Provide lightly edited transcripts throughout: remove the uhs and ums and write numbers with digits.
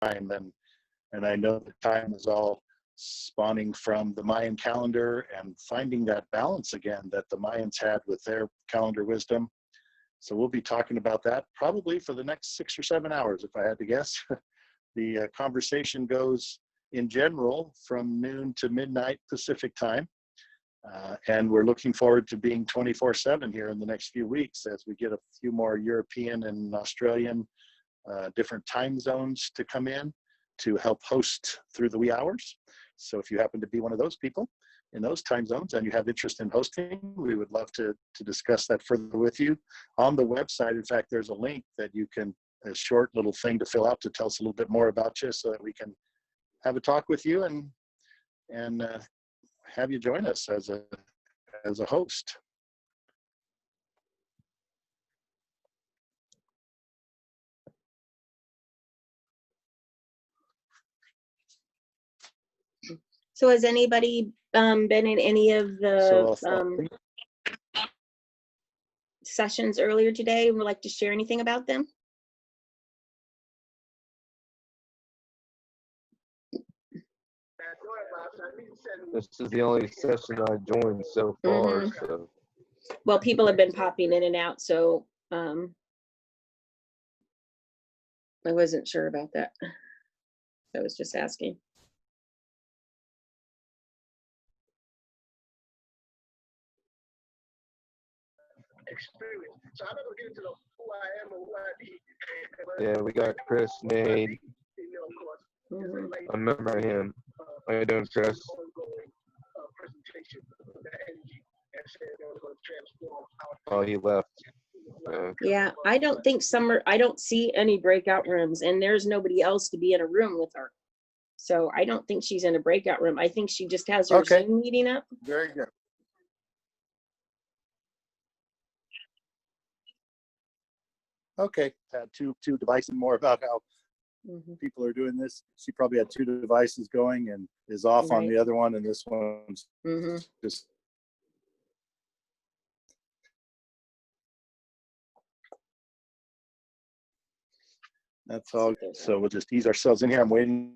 time, and I know the time is all spawning from the Mayan calendar and finding that balance again that the Mayans had with their calendar wisdom. So we'll be talking about that probably for the next 6 or 7 hours, if I had to guess. The conversation goes in general from noon to midnight Pacific time. And we're looking forward to being 24/7 here in the next few weeks as we get a few more European and Australian different time zones to come in to help host through the wee hours. So if you happen to be one of those people in those time zones and you have interest in hosting, we would love to discuss that further with you. On the website, in fact, there's a link that you can, a short little thing to fill out to tell us a little bit more about you so that we can have a talk with you and have you join us as a host. So has anybody been in any of the sessions earlier today and would like to share anything about them? This is the only session I joined so far. So. Well, people have been popping in and out, so I wasn't sure about that. I was just asking. Experience. So I'm not gonna get into the who I am or who I be. Yeah, we got Chris Nade. I remember him. How you doing, Chris? Oh, he left. Yeah, I don't think I don't see any breakout rooms, and there's nobody else to be in a room with her. So I don't think she's in a breakout room. I think she just has her Zoom meeting up. Very good. Okay, had two devices. More about how people are doing this. She probably had 2 devices going and is off on the other one, and this one's just. That's all. So we'll just ease ourselves in here. I'm waiting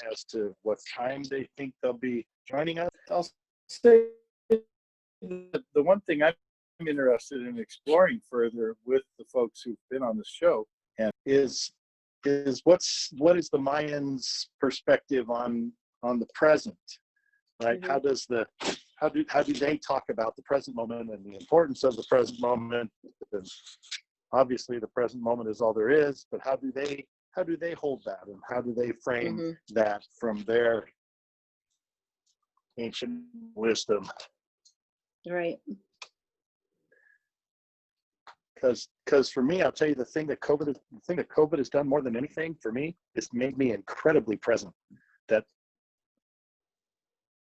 as to what time they think they'll be joining us. I'll say the one thing I'm interested in exploring further with the folks who've been on the show and is what is the Mayans' perspective on the present, right? How do they talk about the present moment and the importance of the present moment? And obviously the present moment is all there is, but how do they hold that, and how do they frame that from their ancient wisdom? Right. Because for me, I'll tell you, the thing that COVID has done more than anything for me is made me incredibly present. That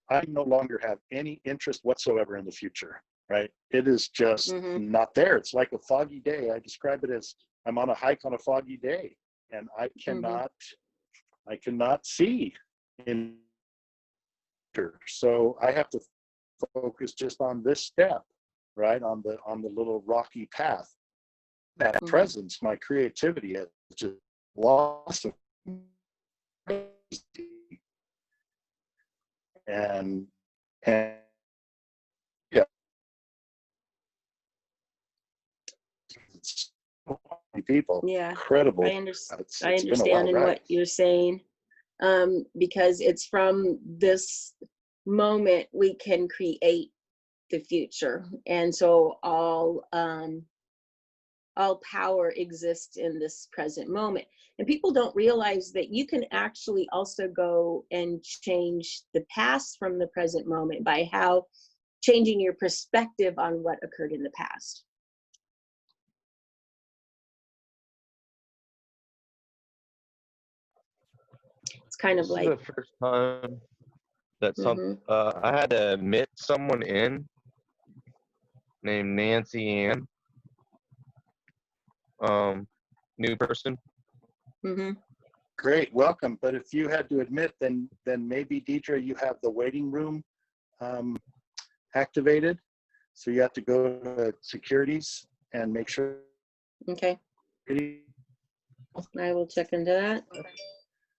I no longer have any interest whatsoever in the future. Right? It is just not there. It's like a foggy day. I describe it as I'm on a hike on a foggy day, and I cannot see in. So I have to focus just on this step, right? On the little rocky path. That presence, my creativity has just lost. And yeah. People, incredible. I understand in what you're saying, because it's from this moment we can create the future, and so all power exists in this present moment. And people don't realize that you can actually also go and change the past from the present moment by changing your perspective on what occurred in the past. It's kind of this like is the first time that I had to admit someone in named Nancy Ann. New person. Great, welcome. But if you had to admit, then maybe, Deidre, you have the waiting room activated. So you have to go to securities and make sure. Okay. I will check into that.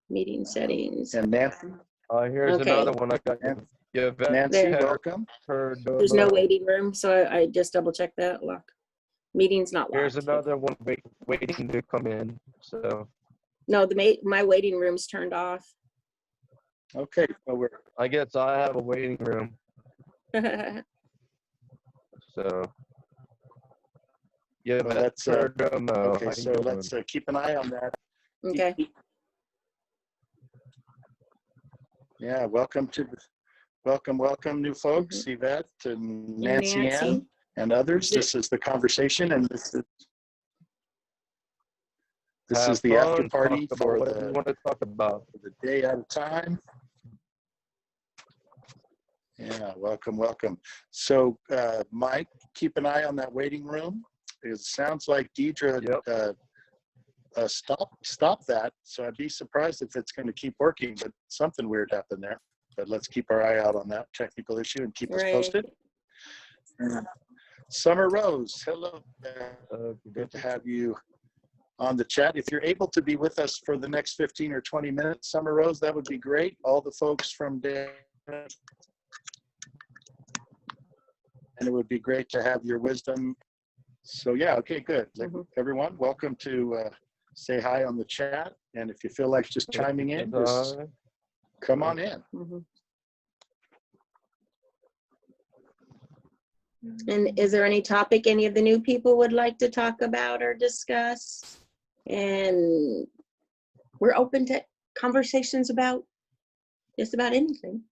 Meeting settings. And Nancy, Here's Okay. another one I got. Yeah, Nancy, There. welcome. There's no waiting room, so I just double checked that. Lock. Meeting's not locked. Here's another one waiting to come in. So No, my waiting room's turned off. Okay, so I guess I have a waiting room. So yeah, well, that's okay. So let's keep an eye on that. Okay. Yeah, welcome new folks, Yvette and Nancy Ann and others. This is the conversation, and this is the after party for what you want to talk about. the day at a time. Yeah, welcome. So, Mike, keep an eye on that waiting room. It sounds like Deidre stop that. So I'd be surprised if it's going to keep working, but something weird happened there. But let's keep our eye out on that technical issue and keep us posted. Summer Rose, hello. Good to have you on the chat. If you're able to be with us for the next 15 or 20 minutes, Summer Rose, that would be great. All the folks from there. And it would be great to have your wisdom. So yeah, okay, good. Everyone, welcome to say hi on the chat. And if you feel like just chiming in, just come on in. And is there any topic any of the new people would like to talk about or discuss? And we're open to conversations about just about anything.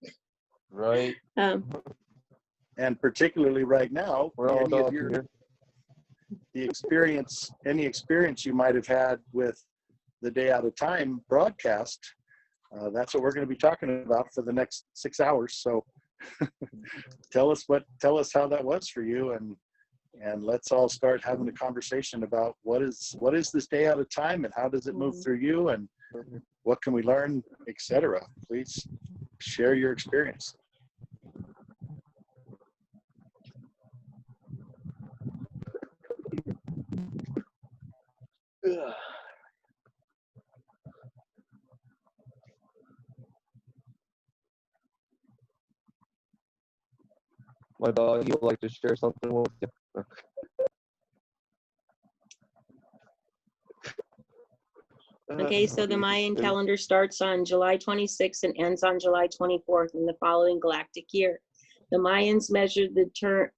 Right. And particularly right now, We're all dog any experience you might have had with the Day at a Time broadcast, that's what we're going to be talking about for the next 6 hours. So tell us how that was for you, and let's all start having a conversation about what is this Day at a Time, and how does it move through you, and what can we learn, etc. Please share your experience. My dog, you would like to share something with you? Okay, so the Mayan calendar starts on July 26th and ends on July 24th in the following galactic year. The Mayans measured the turn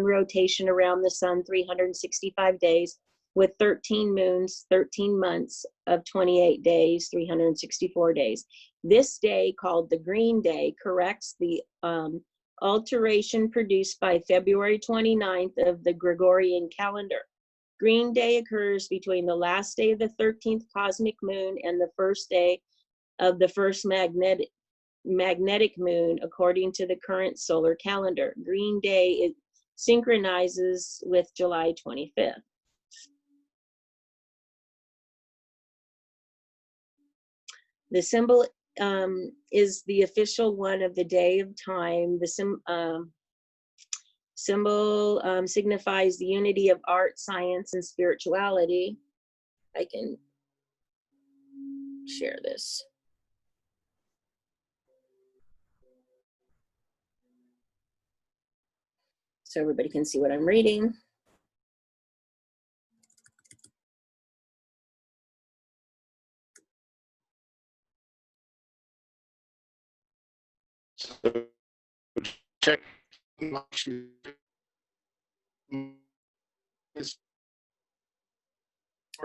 rotation around the sun 365 days with 13 moons, 13 months of 28 days, 364 days. This day, called the Green Day, corrects the alteration produced by February 29th of the Gregorian calendar. Green Day occurs between the last day of the 13th cosmic moon and the first day of the first magnetic moon, according to the current solar calendar. Green Day synchronizes with July 25th. The symbol is the official one of the day of time. The symbol signifies the unity of art, science, and spirituality. I can share this. So everybody can see what I'm reading. So check.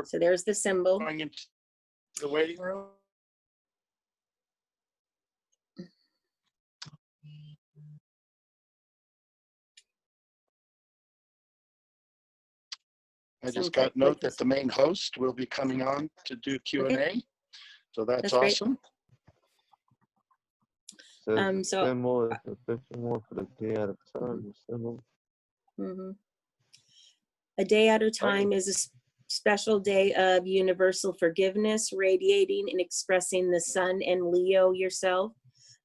So there's the symbol. Going into the waiting room. I just got note that the main host will be coming on to do Q&A. Okay. So that's awesome. So symbol is official for the day at a time. Symbol. A day at a time is a special day of universal forgiveness, radiating and expressing the sun and Leo yourself,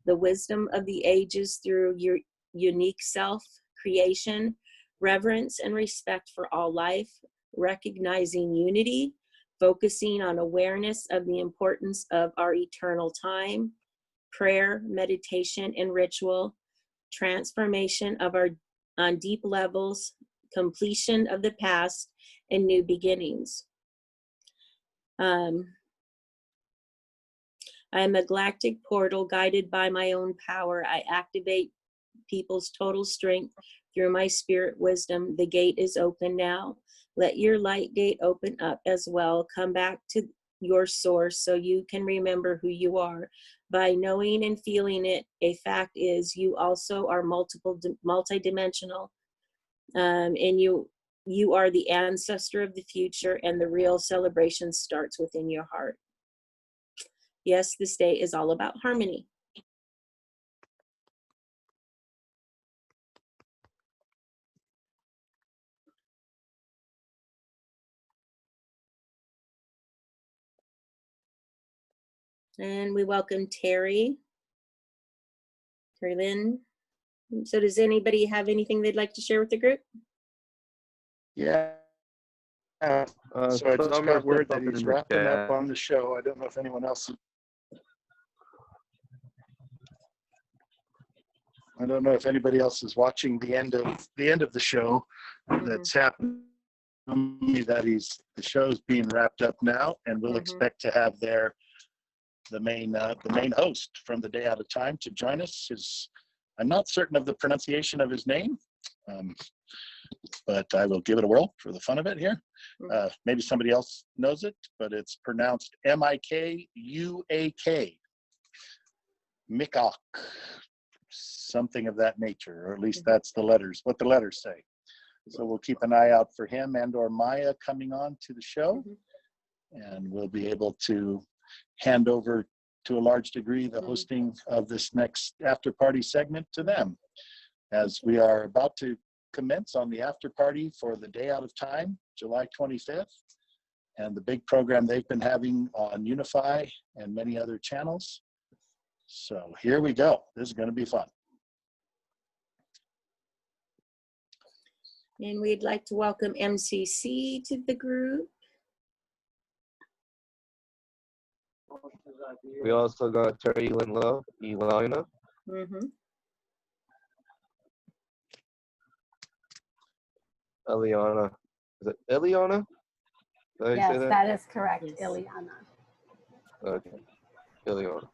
the wisdom of the ages through your unique self, creation, reverence and respect for all life, recognizing unity, focusing on awareness of the importance of our eternal time, prayer, meditation, and ritual, transformation of our on deep levels, completion of the past, and new beginnings. I am a galactic portal guided by my own power. I activate people's total strength through my spirit wisdom. The gate is open now. Let your light gate open up as well. Come back to your source so you can remember who you are. By knowing and feeling it, a fact is you also are multidimensional, and you are the ancestor of the future, and the real celebration starts within your heart. Yes, this day is all about harmony. And we welcome Terry Lynn. So does anybody have anything they'd like to share with the group? Yeah. So I just got word that he's wrapping up on the show. I don't know if anyone else. I don't know if anybody else is watching the end of the show that's happening. That the show's being wrapped up now, and we'll expect to have the main host from the Day Out of Time to join us. I'm not certain of the pronunciation of his name, but I will give it a whirl for the fun of it here. Maybe somebody else knows it, but it's pronounced Mikuak. Mikok, something of that nature, or at least that's what the letters say. So we'll keep an eye out for him and or Maya coming on to the show, and we'll be able to hand over to a large degree the hosting of this next after party segment to them, as we are about to commence on the after party for the Day Out of Time, July 25th, and the big program they've been having on Unify and many other channels. So here we go. This is going to be fun. And we'd like to welcome MCC to the group. We also got Terry Lynn Love, Elina. Eliana. Is it Eliana? Yes, that is correct, Yes. Ileana. Okay, Eliana.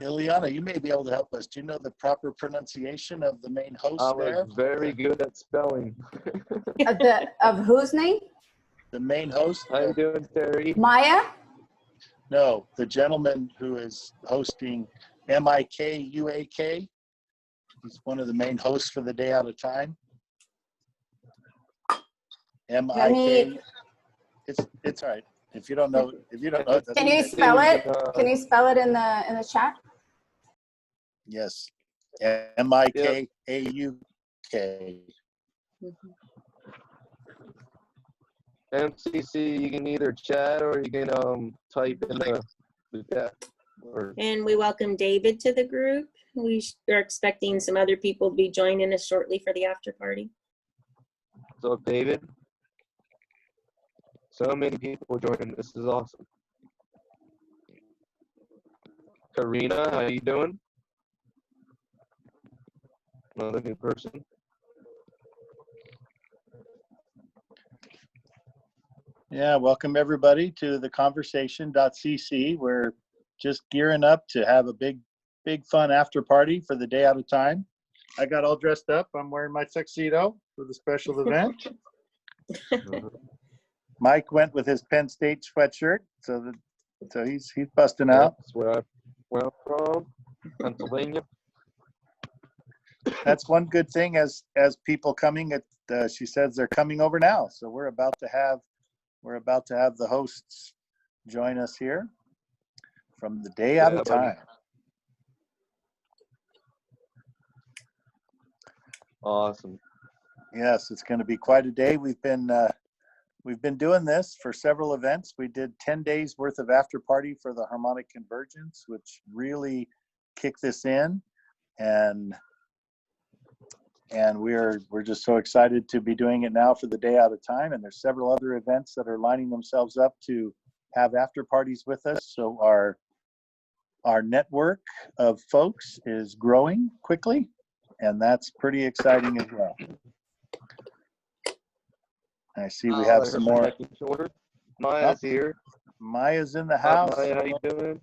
Ileana, you may be able to help us. Do you know the proper pronunciation of the main host I there? was very good at spelling. Of whose name? The main host? How you doing, Terry? Maya? No, the gentleman who is hosting Mikuak. He's one of the main hosts for the Day Out of Time. MIK. It's all right. If you don't know, Can you spell it? Can you spell it in the chat? Yes. MIKAUK. MCC, you can either chat or you can type in the chat. And we welcome David to the group. We are expecting some other people to be joining us shortly for the after party. So David, so many people joining. This is awesome. Karina, how you doing? Another new person. Yeah, welcome everybody to the conversation.cc. We're just gearing up to have a big fun after party for the Day Out of Time. I got all dressed up. I'm wearing my tuxedo for the special event. Mike went with his Penn State sweatshirt, so he's busting out. That's where I'm from, Pennsylvania. That's one good thing as people coming. She says they're coming over now, so we're about to have the hosts join us here from the Day Out of Time. Awesome. Yes, it's going to be quite a day. We've been doing this for several events. We did 10 days worth of after party for the harmonic convergence, which really kicked this in, and we're just so excited to be doing it now for the Day Out of Time. And there's several other events that are lining themselves up to have after parties with us. So our network of folks is growing quickly, and that's pretty exciting as well. I see we have some more. Maya's here. Maya's in the Hi, house. Maya, how you doing?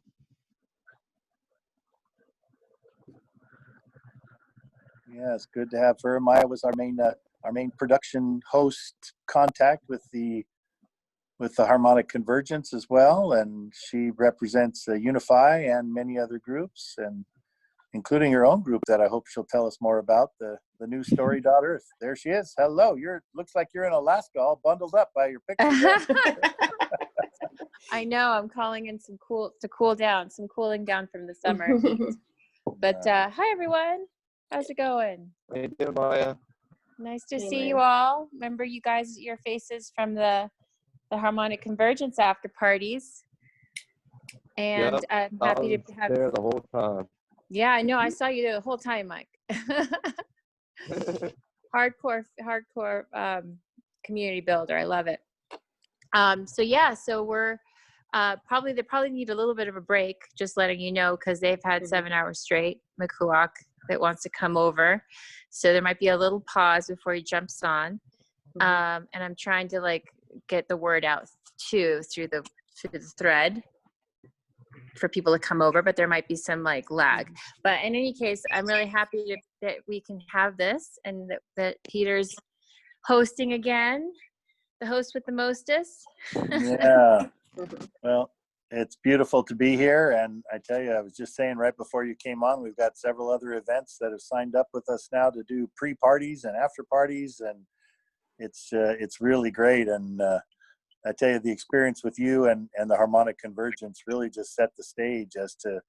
Yeah, it's good to have her. Maya was our main production host contact with the harmonic convergence as well, and she represents Unify and many other groups, and including her own group that I hope she'll tell us more about, the new Story Daughter. There she is. Hello. Looks like you're in Alaska, all bundled up by your picture there. I know. I'm calling in some cooling down from the summer. But hi everyone. How's it going? How you doing, Maya? Nice to see you all. Remember you guys, your faces from the harmonic convergence after parties. And Yep, I'm happy to have there the whole time. Yeah, I know. I saw you the whole time, Mike. hardcore community builder. I love it. So we're they probably need a little bit of a break, just letting you know, because they've had 7 hours straight, Makuak, that wants to come over. So there might be a little pause before he jumps on. And I'm trying to get the word out too through the thread for people to come over, but there might be some lag. But in any case, I'm really happy that we can have this, and that Peter's hosting again, the host with the mostest. Yeah. Well, it's beautiful to be here, and I tell you, I was just saying right before you came on, we've got several other events that have signed up with us now to do pre-parties and after parties, and it's really great. And I tell you, the experience with you and the harmonic convergence really just set the stage as to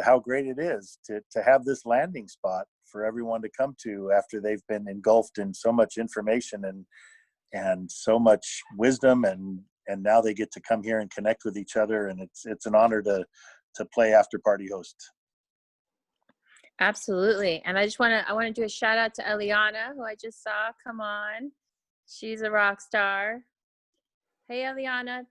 how great it is to have this landing spot for everyone to come to after they've been engulfed in so much information and so much wisdom, and now they get to come here and connect with each other, and it's an honor to play after party host. Absolutely. And I want to do a shout out to Eliana, who I just saw come on. She's a rock star. Hey, Eliana.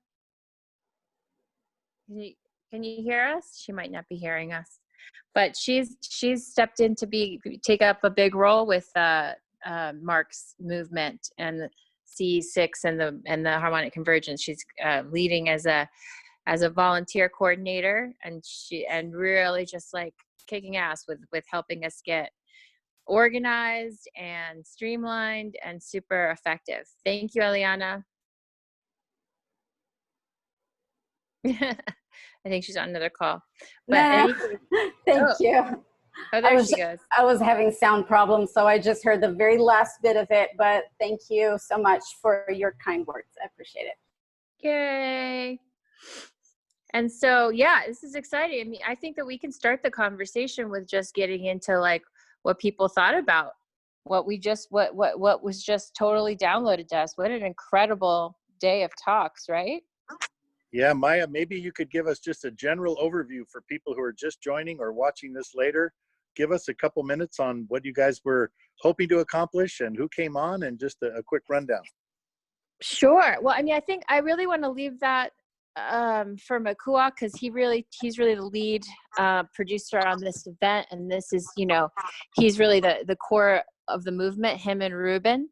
Can you hear us? She might not be hearing us, but she's stepped in to take up a big role with Mark's movement and C6 and the harmonic convergence. She's leading as a volunteer coordinator, and really just kicking ass with helping us get organized and streamlined and super effective. Thank you, Eliana. I think she's on another call. But Thank you. Oh, there she goes. I was having sound problems, so I just heard the very last bit of it, but thank you so much for your kind words. I appreciate it. Yay. And so, yeah, this is exciting. I mean, I think that we can start the conversation with just getting into what people thought about what was just totally downloaded to us. What an incredible day of talks, right? Yeah, Maya, maybe you could give us just a general overview for people who are just joining or watching this later. Give us a couple minutes on what you guys were hoping to accomplish and who came on, and just a quick rundown. Sure. Well, I mean, I think I really want to leave that for Makuak, because he's really the lead producer on this event, and this is, he's really the core of the movement, him and Ruben.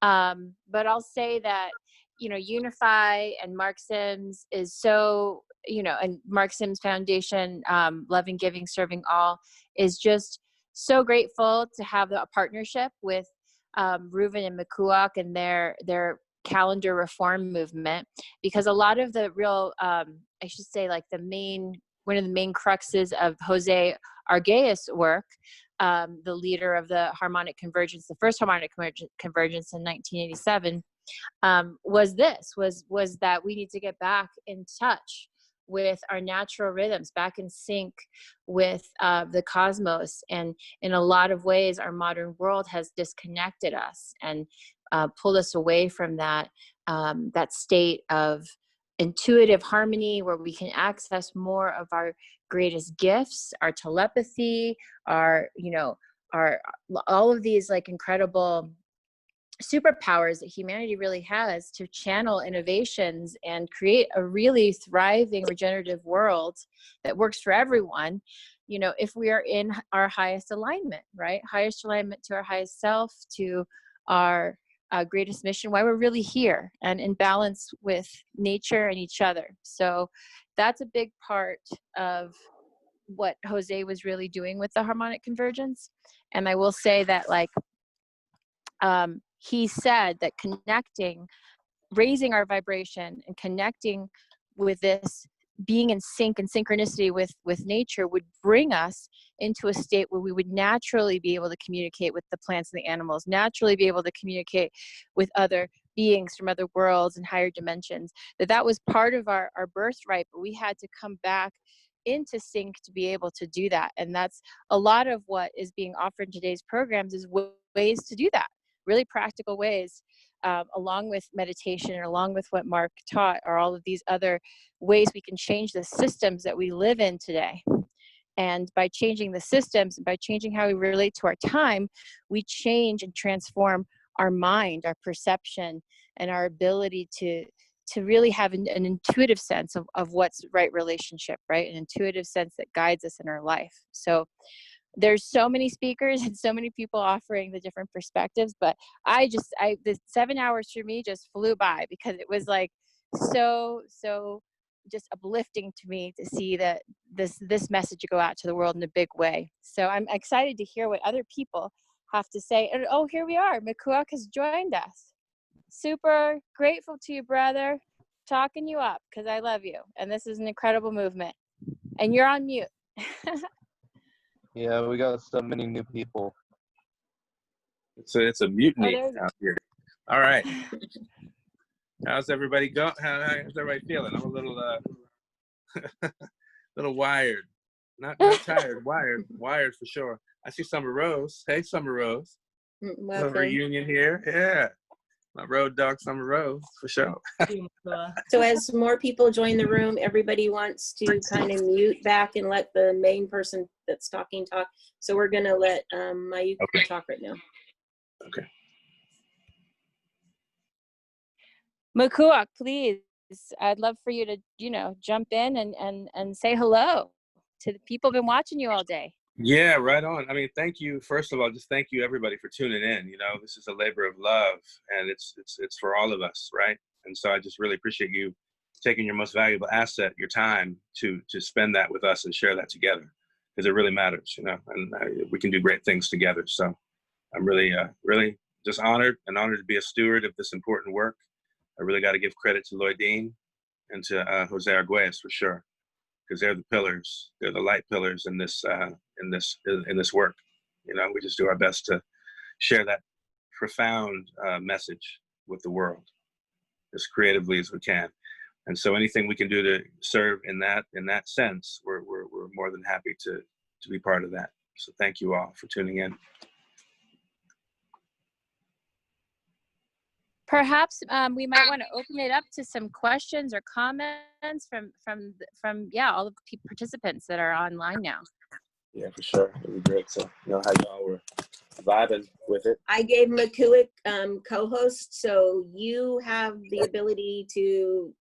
But I'll say that, Unify and Mark Sims is so, and Mark Sims Foundation, Loving, Giving, Serving All, is just so grateful to have a partnership with Ruben and Makuak and their calendar reform movement, because a lot of the real, I should say, one of the main cruxes of Jose Arguelles' work, the leader of the harmonic convergence, the first harmonic convergence in 1987, was that we need to get back in touch with our natural rhythms, back in sync with the cosmos. And in a lot of ways, our modern world has disconnected us and pulled us away from that state of intuitive harmony, where we can access more of our greatest gifts, our telepathy, our all of these incredible superpowers that humanity really has to channel innovations and create a really thriving regenerative world that works for everyone, you know, if we are in our highest alignment, right? Highest alignment to our highest self, to our greatest mission, why we're really here, and in balance with nature and each other. So that's a big part of what Jose was really doing with the harmonic convergence. And I will say that, like, he said that connecting, raising our vibration and connecting with this, being in sync and synchronicity with nature, would bring us into a state where we would naturally be able to communicate with the plants and the animals, naturally be able to communicate with other beings from other worlds and higher dimensions. That was part of our birthright, but we had to come back into sync to be able to do that. And that's a lot of what is being offered in today's programs, is ways to do that, really practical ways, along with meditation and along with what Mark taught, are all of these other ways we can change the systems that we live in today. And by changing the systems, by changing how we relate to our time, we change and transform our mind, our perception, and our ability to really have an intuitive sense of what's right relationship, right? An intuitive sense that guides us in our life. So there's so many speakers and so many people offering the different perspectives, but the 7 hours for me just flew by, because it was like so just uplifting to me to see that this message go out to the world in a big way. So I'm excited to hear what other people have to say. And oh, here we are. Makuak has joined us. Super grateful to you, brother. Talking you up, because I love you. And this is an incredible movement. And you're on mute. Yeah, we got so many new people. It's a mutiny Oh, out here. All right. How's everybody go? How's everybody feeling? I'm a little little wired. Not tired, wired for sure. I see Summer Rose. Hey, Summer Rose. Welcome. A reunion here. Yeah. My road dog, Summer Rose, for sure. So as more people join the room, everybody wants to kind of mute back and let the main person that's talking talk. So we're going to let Mayuko talk right now. Okay. Makuak, please. I'd love for you to, jump in and say hello to the people who've been watching you all day. Yeah, right on. I mean, thank you. First of all, just thank you everybody for tuning in. You know, this is a labor of love, and it's for all of us, right? And so I just really appreciate you taking your most valuable asset, your time, to spend that with us and share that together, because it really matters, and we can do great things together. So I'm really just honored to be a steward of this important work. I really got to give credit to Lloyd Dean and to Jose Arguelles for sure, because they're the pillars. They're the light pillars in this work. You know, we just do our best to share that profound message with the world as creatively as we can. And so anything we can do to serve in that sense, we're more than happy to be part of that. So thank you all for tuning in. Perhaps we might want to open it up to some questions or comments from all of the participants that are online now. Yeah, for sure. It'd be great to know how y'all were vibing with it. I gave Makuak co-host, so you have the ability to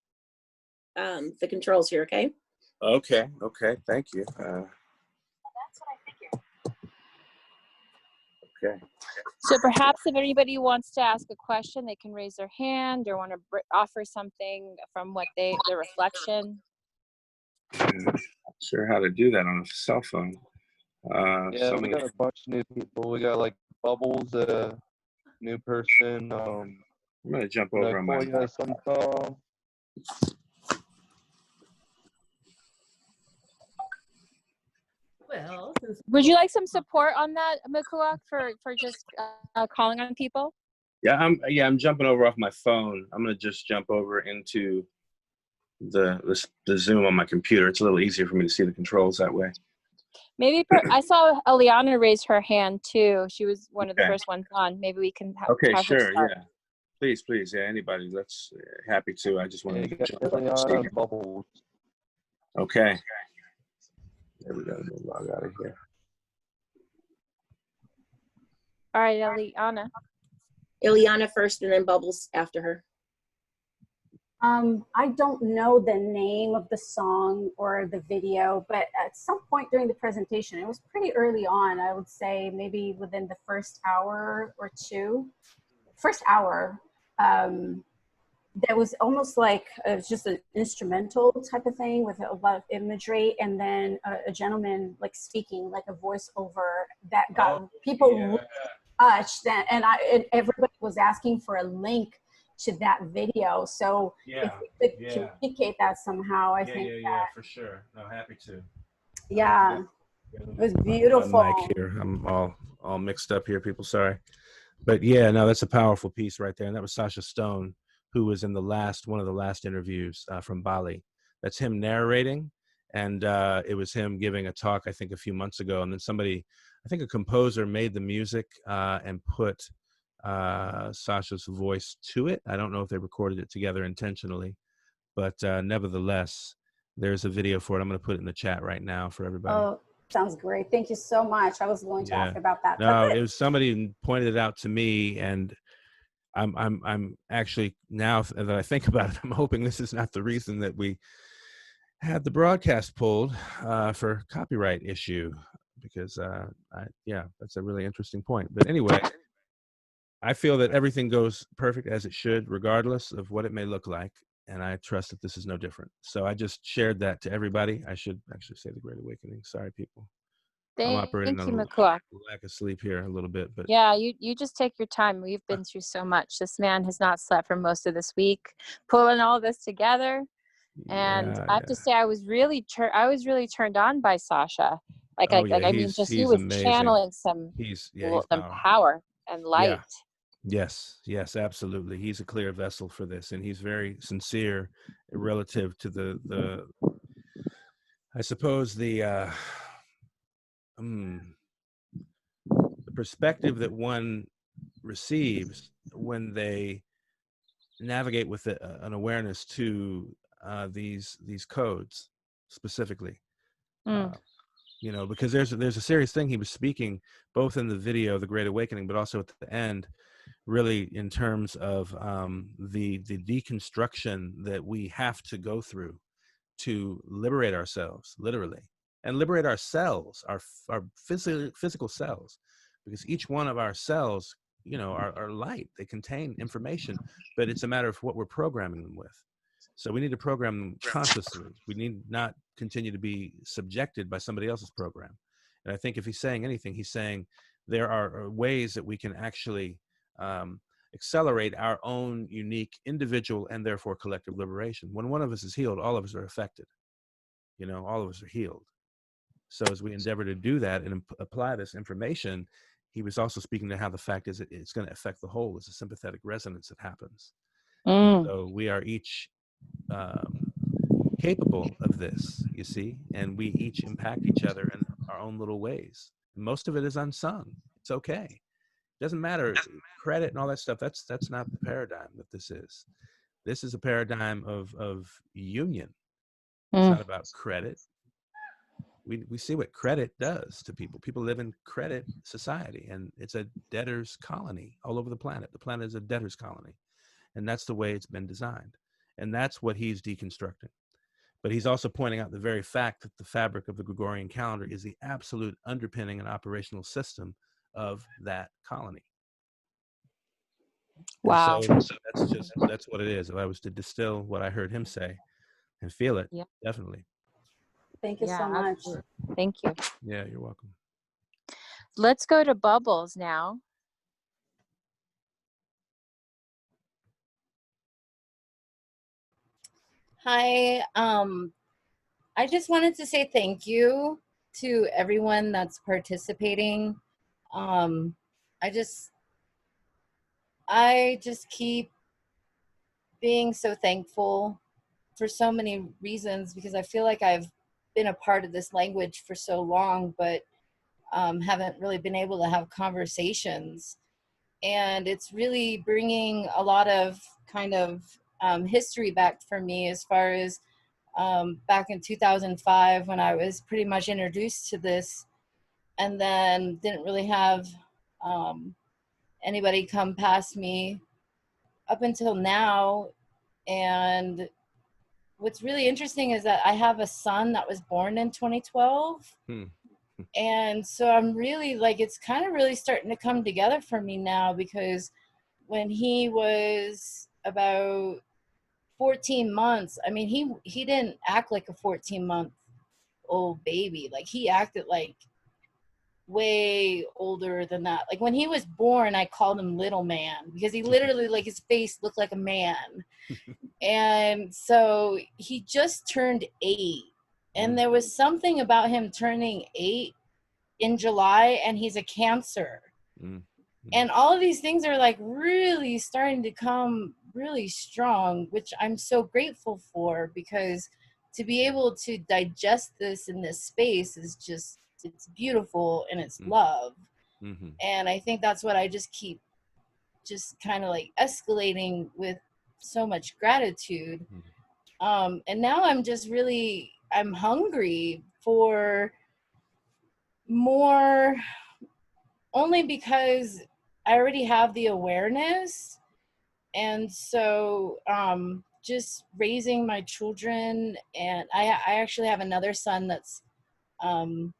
the controls here, okay? Okay, thank you. That's what I figured. Okay. So perhaps if anybody wants to ask a question, they can raise their hand or want to offer something from their reflection. Not sure how to do that on a cell phone. Yeah, we got a bunch of new people. We got like Bubbles, new person. I'm gonna jump over on my. Well, would you like some support on that, Makuak, for just calling on people? Yeah, I'm jumping over off my phone. I'm gonna just jump over into the Zoom on my computer. It's a little easier for me to see the controls that way. Maybe I saw Eliana raise her hand too. She was one of the first ones on. Maybe we can have sure, her start. Yeah. Please, yeah, anybody. Let's happy to. I just want to get Bubbles. Okay. There we go. Let me log out of here. All right, Eliana. Ileana first and then Bubbles after her. I don't know the name of the song or the video, but at some point during the presentation, it was pretty early on, I would say maybe within the first hour or two, first hour, that was almost like it was just an instrumental type of thing with a lot of imagery, and then a gentleman like speaking like a voiceover that got people touched, and everybody was asking for a link to that video. So if we could communicate that somehow, I think that, for sure. No, happy to. yeah, it was beautiful. My mic here, I'm all mixed up here, people. Sorry, but yeah, no, that's a powerful piece right there, and that was Sasha Stone, who was in one of the last interviews from Bali. That's him narrating, and it was him giving a talk, I think, a few months ago, and then somebody, I think a composer, made the music and put Sasha's voice to it. I don't know if they recorded it together intentionally, but nevertheless, there's a video for it. I'm going to put it in the chat right now for everybody. Oh, sounds great. Thank you so much. I was going to ask about that. No, it was somebody who pointed it out to me, and I'm actually, now that I think about it, I'm hoping this is not the reason that we had the broadcast pulled for copyright issue, because that's a really interesting point. But anyway, I feel that everything goes perfect as it should, regardless of what it may look like. And I trust that this is no different. So I just shared that to everybody. I should actually say the Great Awakening. Sorry, people. I'm operating Thank you, on a Makua. lack of sleep here a little bit. But Yeah, you just take your time. We've been through so much. This man has not slept for most of this week, pulling all this together. And I have to say, I was really turned on by Sasha. I mean, just he was amazing. channeling some power and light. Yes, absolutely. He's a clear vessel for this, and he's very sincere relative to the I suppose the perspective that one receives when they navigate with an awareness to these codes specifically. Because there's a serious thing he was speaking both in the video, The Great Awakening, but also at the end, really in terms of the deconstruction that we have to go through to liberate ourselves, literally, and liberate our cells, our physical cells, because each one of our cells, are light. They contain information, but it's a matter of what we're programming them with. So we need to program them consciously. We need not continue to be subjected by somebody else's program. And I think if he's saying anything, he's saying there are ways that we can actually accelerate our own unique individual and therefore collective liberation. When one of us is healed, all of us are affected. All of us are healed. So as we endeavor to do that and apply this information, he was also speaking to how the fact is it's going to affect the whole. It's a sympathetic resonance that happens. So we are each capable of this, you see, and we each impact each other in our own little ways. Most of it is unsung. It's okay. It doesn't matter, credit and all that stuff. That's not the paradigm that this is. This is a paradigm of union. It's not about credit. We see what credit does to people. People live in credit society, and it's a debtor's colony all over the planet. The planet is a debtor's colony, and that's the way it's been designed. And that's what he's deconstructing. But he's also pointing out the very fact that the fabric of the Gregorian calendar is the absolute underpinning and operational system of that colony. Wow. So that's what it is. If I was to distill what I heard him say and feel it, definitely. Thank you so much. Absolutely. Thank you. Yeah, you're welcome. Let's go to Bubbles now. Hi, I just wanted to say thank you to everyone that's participating. I just keep being so thankful for so many reasons, because I feel like I've been a part of this language for so long, but haven't really been able to have conversations. And it's really bringing a lot of kind of history back for me, as far as back in 2005 when I was pretty much introduced to this, and then didn't really have anybody come past me up until now. And what's really interesting is that I have a son that was born in 2012. And so I'm really like, it's kind of really starting to come together for me now, because when he was about 14 months, I mean, he didn't act like a 14-month-old baby. Like, he acted like way older than that. Like, when he was born, I called him little man, because he literally, like, his face looked like a man. And so he just turned 8. And there was something about him turning 8 in July, and he's a Cancer. And all of these things are like really starting to come really strong, which I'm so grateful for, because to be able to digest this in this space is just, it's beautiful, and it's love. And I think that's what I just keep just kind of like escalating with so much gratitude. And now I'm just really, I'm hungry for more, only because I already have the awareness. And so just raising my children, and I actually have another son that's,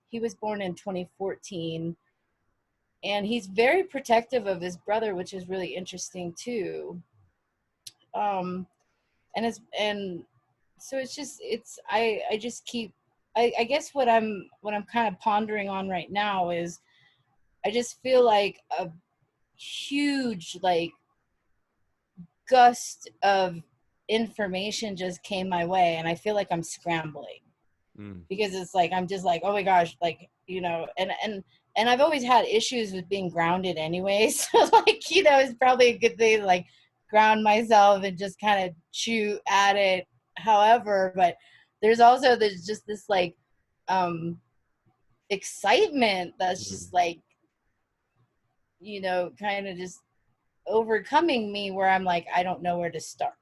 he was born in 2014, and he's very protective of his brother, which is really interesting too. And so it's just, I just keep, I guess what I'm kind of pondering on right now is, I just feel like a huge like gust of information just came my way, and I feel like I'm scrambling because it's like, I'm just like, oh my gosh, like, you know, and I've always had issues with being grounded anyway. So like, you know, it's probably a good thing to like ground myself and just kind of chew at it. However, but there's just this like excitement that's just like, you know, kind of just overcoming me, where I'm like, I don't know where to start.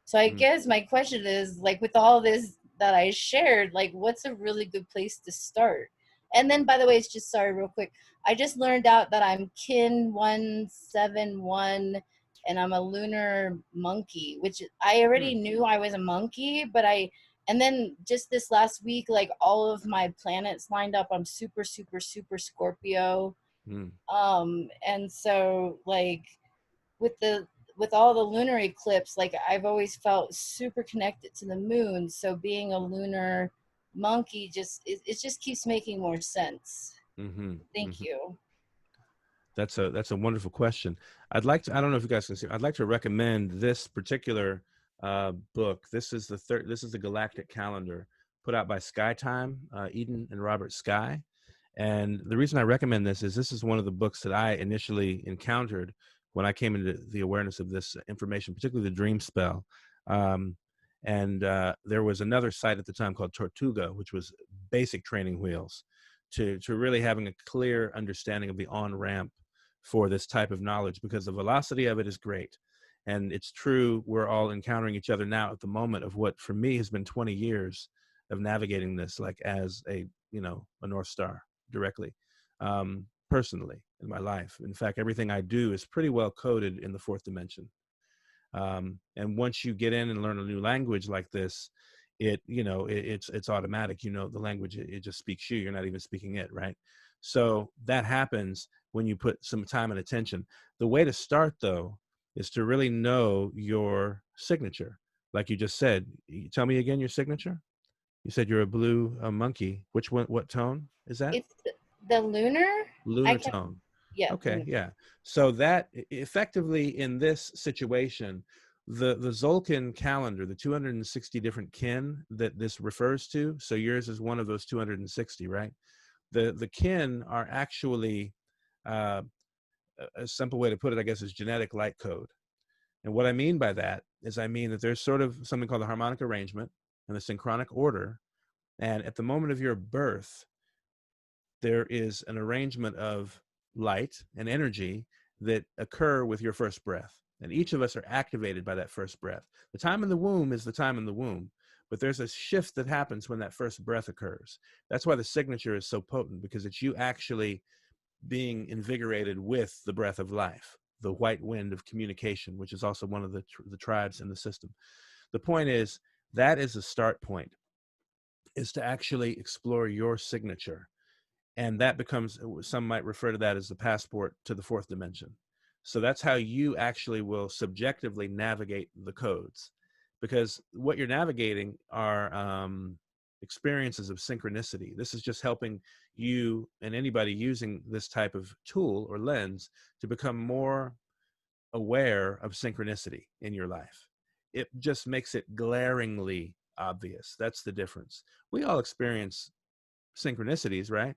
So I guess my question is, like, with all this that I shared, like, what's a really good place to start? And then, by the way, it's just, sorry, real quick, I just learned out that I'm kin 171, and I'm a lunar monkey, which I already knew I was a monkey, but and then just this last week, like, all of my planets lined up. I'm super, super, super Scorpio. And so, like, with all the lunar eclipse, like, I've always felt super connected to the moon. So being a lunar monkey, just it just keeps making more sense. Thank you. That's a wonderful question. I don't know if you guys can see, I'd like to recommend this particular book. This is the Galactic Calendar, put out by Skytime, Eden and Robert Sky. And the reason I recommend this is one of the books that I initially encountered when I came into the awareness of this information, particularly the dream spell. And there was another site at the time called Tortuga, which was basic training wheels to really having a clear understanding of the on-ramp for this type of knowledge, because the velocity of it is great. And it's true, we're all encountering each other now at the moment of what for me has been 20 years of navigating this, like as a North Star directly, personally in my life. In fact, everything I do is pretty well coded in the 4th dimension. And once you get in and learn a new language like this, it's automatic. The language, it just speaks you. You're not even speaking it, right? So that happens when you put some time and attention. The way to start, though, is to really know your signature. Like you just said, tell me again your signature. You said you're a blue monkey. Which one? What tone is that? It's the lunar tone. Yeah. Okay. Yeah. So that effectively in this situation, the Zolkin calendar, the 260 different kin that this refers to. So yours is one of those 260, right? The kin are actually a simple way to put it, I guess, is genetic light code. And what I mean by that is, I mean that there's sort of something called the harmonic arrangement and the synchronic order. And at the moment of your birth, there is an arrangement of light and energy that occur with your first breath. And each of us are activated by that first breath. The time in the womb is the time in the womb, but there's a shift that happens when that first breath occurs. That's why the signature is so potent, because it's you actually being invigorated with the breath of life. the white wind of communication, which is also one of the tribes in the system. The point is, that is a start point, is to actually explore your signature. And that becomes, some might refer to that as the passport to the fourth dimension. So that's how you actually will subjectively navigate the codes, because what you're navigating are experiences of synchronicity. This is just helping you and anybody using this type of tool or lens to become more aware of synchronicity in your life. It just makes it glaringly obvious. That's the difference. We all experience synchronicities, right?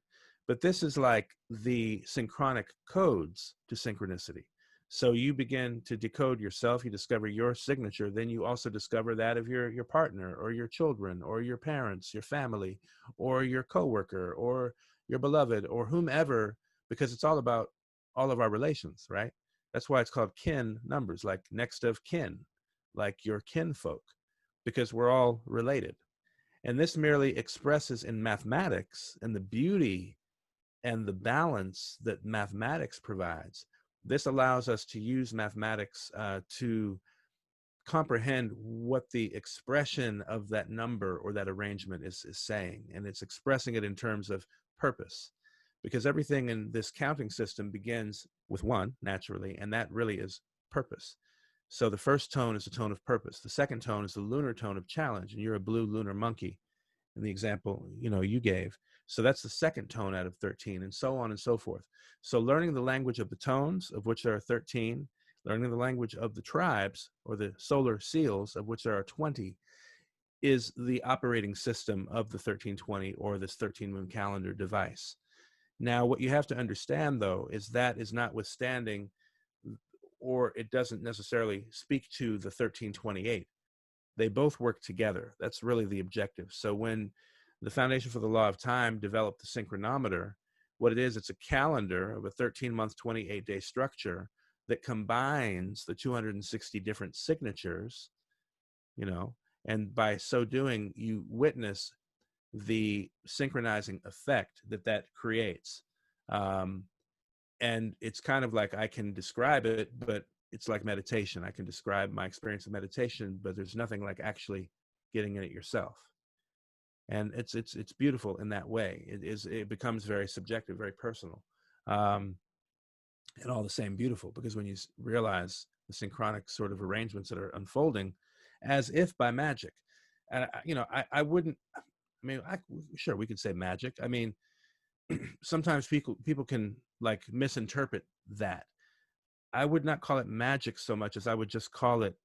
But this is like the synchronic codes to synchronicity. So you begin to decode yourself, you discover your signature, then you also discover that of your partner or your children or your parents, your family, or your coworker or your beloved or whomever, because it's all about all of our relations, right? That's why it's called kin numbers, like next of kin, like your kinfolk, because we're all related. And this merely expresses in mathematics and the beauty and the balance that mathematics provides. This allows us to use mathematics to comprehend what the expression of that number or that arrangement is saying. And it's expressing it in terms of purpose, because everything in this counting system begins with one, naturally, and that really is purpose. So the first tone is a tone of purpose. The second tone is the lunar tone of challenge, and you're a blue lunar monkey in the example you gave. So that's the second tone out of 13, and so on and so forth. So learning the language of the tones, of which there are 13, learning the language of the tribes or the solar seals, of which there are 20, is the operating system of the 1320 or this 13 moon calendar device. Now, what you have to understand, though, is that is notwithstanding, or it doesn't necessarily speak to the 1328. They both work together. That's really the objective. So when the Foundation for the Law of Time developed the synchronometer, what it is, it's a calendar of a 13-month, 28-day structure that combines the 260 different signatures, and by so doing, you witness the synchronizing effect that creates. And it's kind of like, I can describe it, but it's like meditation. I can describe my experience of meditation, but there's nothing like actually getting in it yourself. And it's beautiful in that way. It becomes very subjective, very personal, and all the same beautiful, because when you realize the synchronic sort of arrangements that are unfolding as if by magic. And I wouldn't, sure, we could say magic. I mean, sometimes people can like misinterpret that. I would not call it magic so much as I would just call it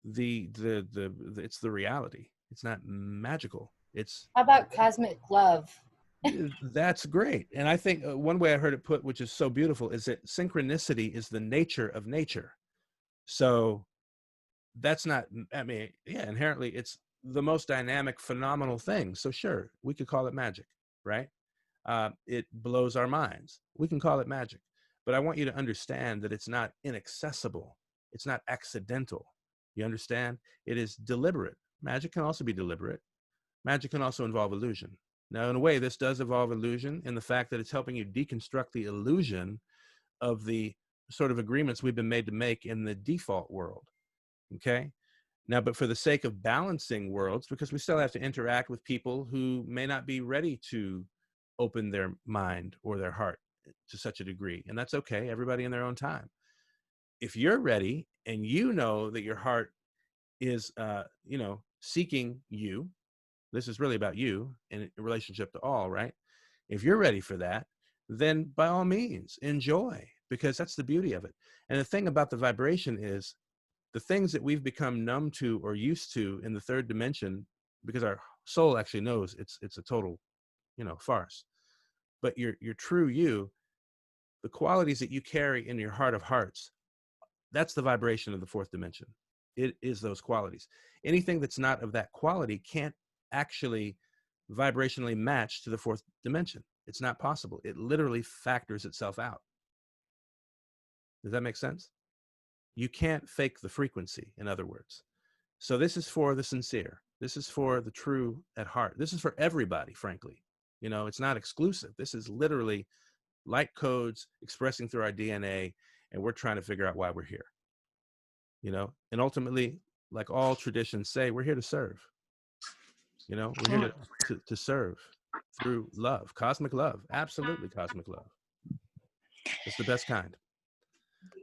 it's the reality. It's not magical. It's, how about cosmic love? That's great. And I think one way I heard it put, which is so beautiful, is that synchronicity is the nature of nature. So that's not, inherently it's the most dynamic, phenomenal thing. So sure, we could call it magic, right? It blows our minds. We can call it magic. But I want you to understand that it's not inaccessible. It's not accidental. You understand? It is deliberate. Magic can also be deliberate. Magic can also involve illusion. Now, in a way, this does involve illusion in the fact that it's helping you deconstruct the illusion of the sort of agreements we've been made to make in the default world. Okay? Now, but for the sake of balancing worlds, because we still have to interact with people who may not be ready to open their mind or their heart to such a degree. And that's okay. Everybody in their own time. If you're ready and you know that your heart is, seeking you, this is really about you in relationship to all, right? If you're ready for that, then by all means, enjoy, because that's the beauty of it. And the thing about the vibration is the things that we've become numb to or used to in the third dimension, because our soul actually knows it's a total, farce. But your true you, the qualities that you carry in your heart of hearts, that's the vibration of the fourth dimension. It is those qualities. Anything that's not of that quality can't actually vibrationally match to the fourth dimension. It's not possible. It literally factors itself out. Does that make sense? You can't fake the frequency, in other words. So this is for the sincere. This is for the true at heart. This is for everybody, frankly. It's not exclusive. This is literally light codes expressing through our DNA, and we're trying to figure out why we're here. You know, and ultimately, like all traditions say, we're here to serve. You know, we're here to serve through love, cosmic love, absolutely cosmic love. It's the best kind.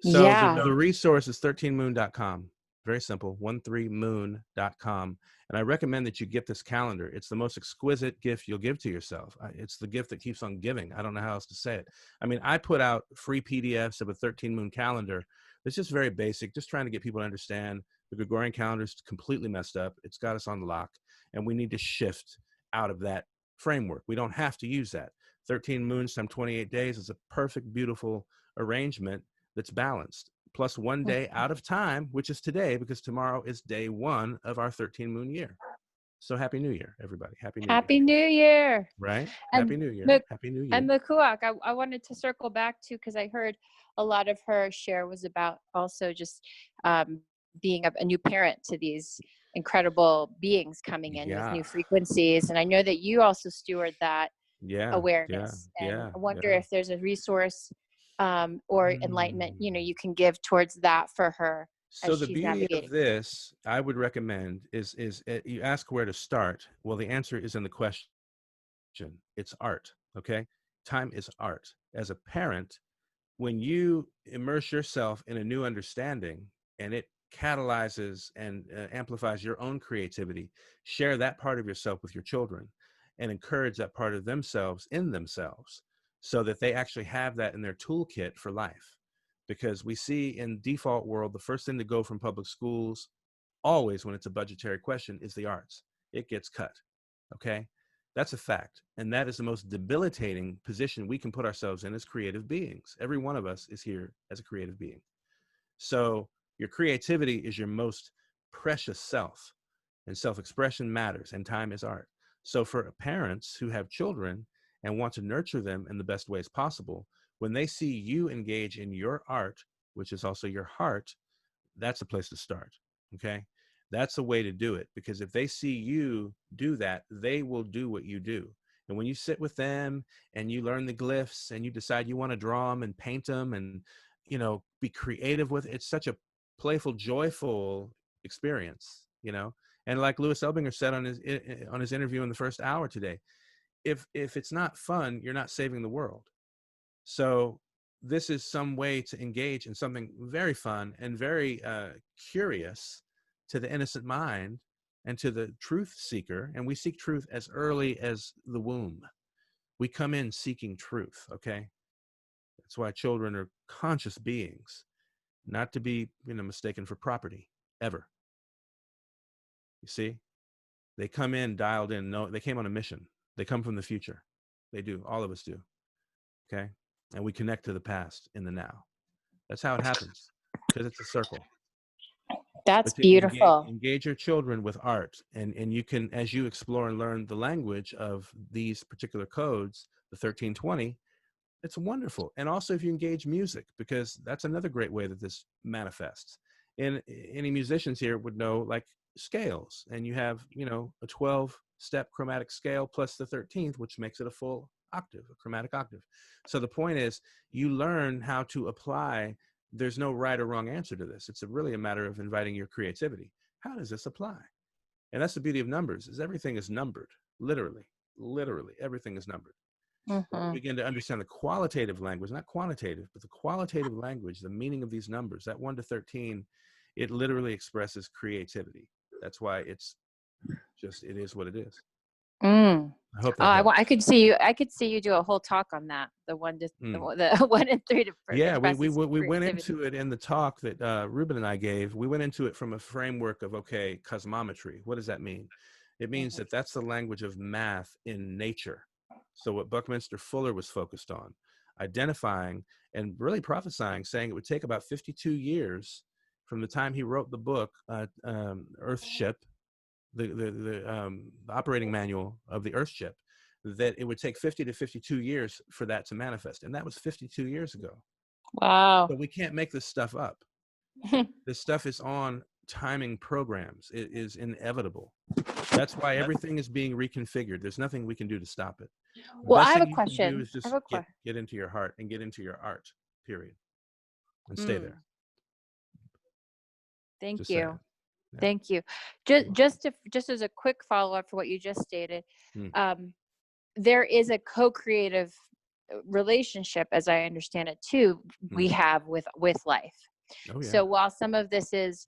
So the resource is 13moon.com. Very simple, 13moon.com. And I recommend that you get this calendar. It's the most exquisite gift you'll give to yourself. It's the gift that keeps on giving. I don't know how else to say it. I mean, I put out free PDFs of a 13 moon calendar. It's just very basic, just trying to get people to understand the Gregorian calendar is completely messed up. It's got us on the lock, and we need to shift out of that framework. We don't have to use that. 13 moons times 28 days is a perfect, beautiful arrangement that's balanced, plus 1 day out of time, which is today, because tomorrow is day 1 of our 13 moon year. So happy New Year, everybody. Happy New Year. Happy New Year. Right? And Happy New Year. Happy New Year. And Makuak, I wanted to circle back to, because I heard a lot of her share was about also just being a new parent to these incredible beings coming in with new frequencies. And I know that you also steward that awareness. And I wonder if there's a resource or enlightenment, you know, you can give towards that for her. So the beauty of this, I would recommend, is you ask where to start. Well, the answer is in the question. It's art, okay? Time is art. As a parent, when you immerse yourself in a new understanding and it catalyzes and amplifies your own creativity, share that part of yourself with your children and encourage that part of themselves in themselves so that they actually have that in their toolkit for life. Because we see in default world, the first thing to go from public schools, always when it's a budgetary question, is the arts. It gets cut, okay? That's a fact. And that is the most debilitating position we can put ourselves in as creative beings. Every one of us is here as a creative being. So your creativity is your most precious self, and self-expression matters, and time is art. So for parents who have children and want to nurture them in the best ways possible, when they see you engage in your art, which is also your heart, that's a place to start, okay? That's a way to do it, because if they see you do that, they will do what you do. And when you sit with them and you learn the glyphs and you decide you want to draw them and paint them and, you know, be creative with it, it's such a playful, joyful experience, you know? And like Louis Elbinger said on his interview in the first hour today, if it's not fun, you're not saving the world. So this is some way to engage in something very fun and very curious to the innocent mind and to the truth seeker. And we seek truth as early as the womb. We come in seeking truth, okay? That's why children are conscious beings, not to be, you know, mistaken for property, ever. You see? They come in dialed in. No, they came on a mission. They come from the future. They do. All of us do. Okay? And we connect to the past in the now. That's how it happens, because it's a circle. That's beautiful. Engage your children with art, and you can, as you explore and learn the language of these particular codes, the 1320, it's wonderful. And also if you engage music, because that's another great way that this manifests. And any musicians here would know, like, scales, and you have, you know, a 12-step chromatic scale plus the 13th, which makes it a full octave, a chromatic octave. So the point is, you learn how to apply. There's no right or wrong answer to this. It's really a matter of inviting your creativity. How does this apply? And that's the beauty of numbers, is everything is numbered. Literally everything is numbered. Mm-hmm. Begin to understand the qualitative language, not quantitative, but the qualitative language, the meaning of these numbers, that 1 to 13, it literally expresses creativity. That's why it's just, it is what it is. Mm. I hope that helps. I could see you do a whole talk on that. The 1 to the 1 and 3 to yeah, we went into it in the talk that Ruben and I gave. We went into it from a framework of, okay, cosmometry. What does that mean? It means that that's the language of math in nature. So what Buckminster Fuller was focused on, identifying and really prophesying, saying it would take about 52 years from the time he wrote the book, Earthship, the operating manual of the Earthship, that it would take 50 to 52 years for that to manifest. And that was 52 years ago. Wow. So we can't make this stuff up. This stuff is on timing programs. It is inevitable. That's why everything is being reconfigured. There's nothing we can do to stop it. Well, I Best have thing a you can do question. is I just have a question. get into your heart and get into your art, period, and stay there. Thank Just you. saying. Yeah. Thank you. Just as a quick follow-up for what you just stated, there is a co-creative relationship, as I understand it too, we have with life. Oh, yeah. So while some of this is,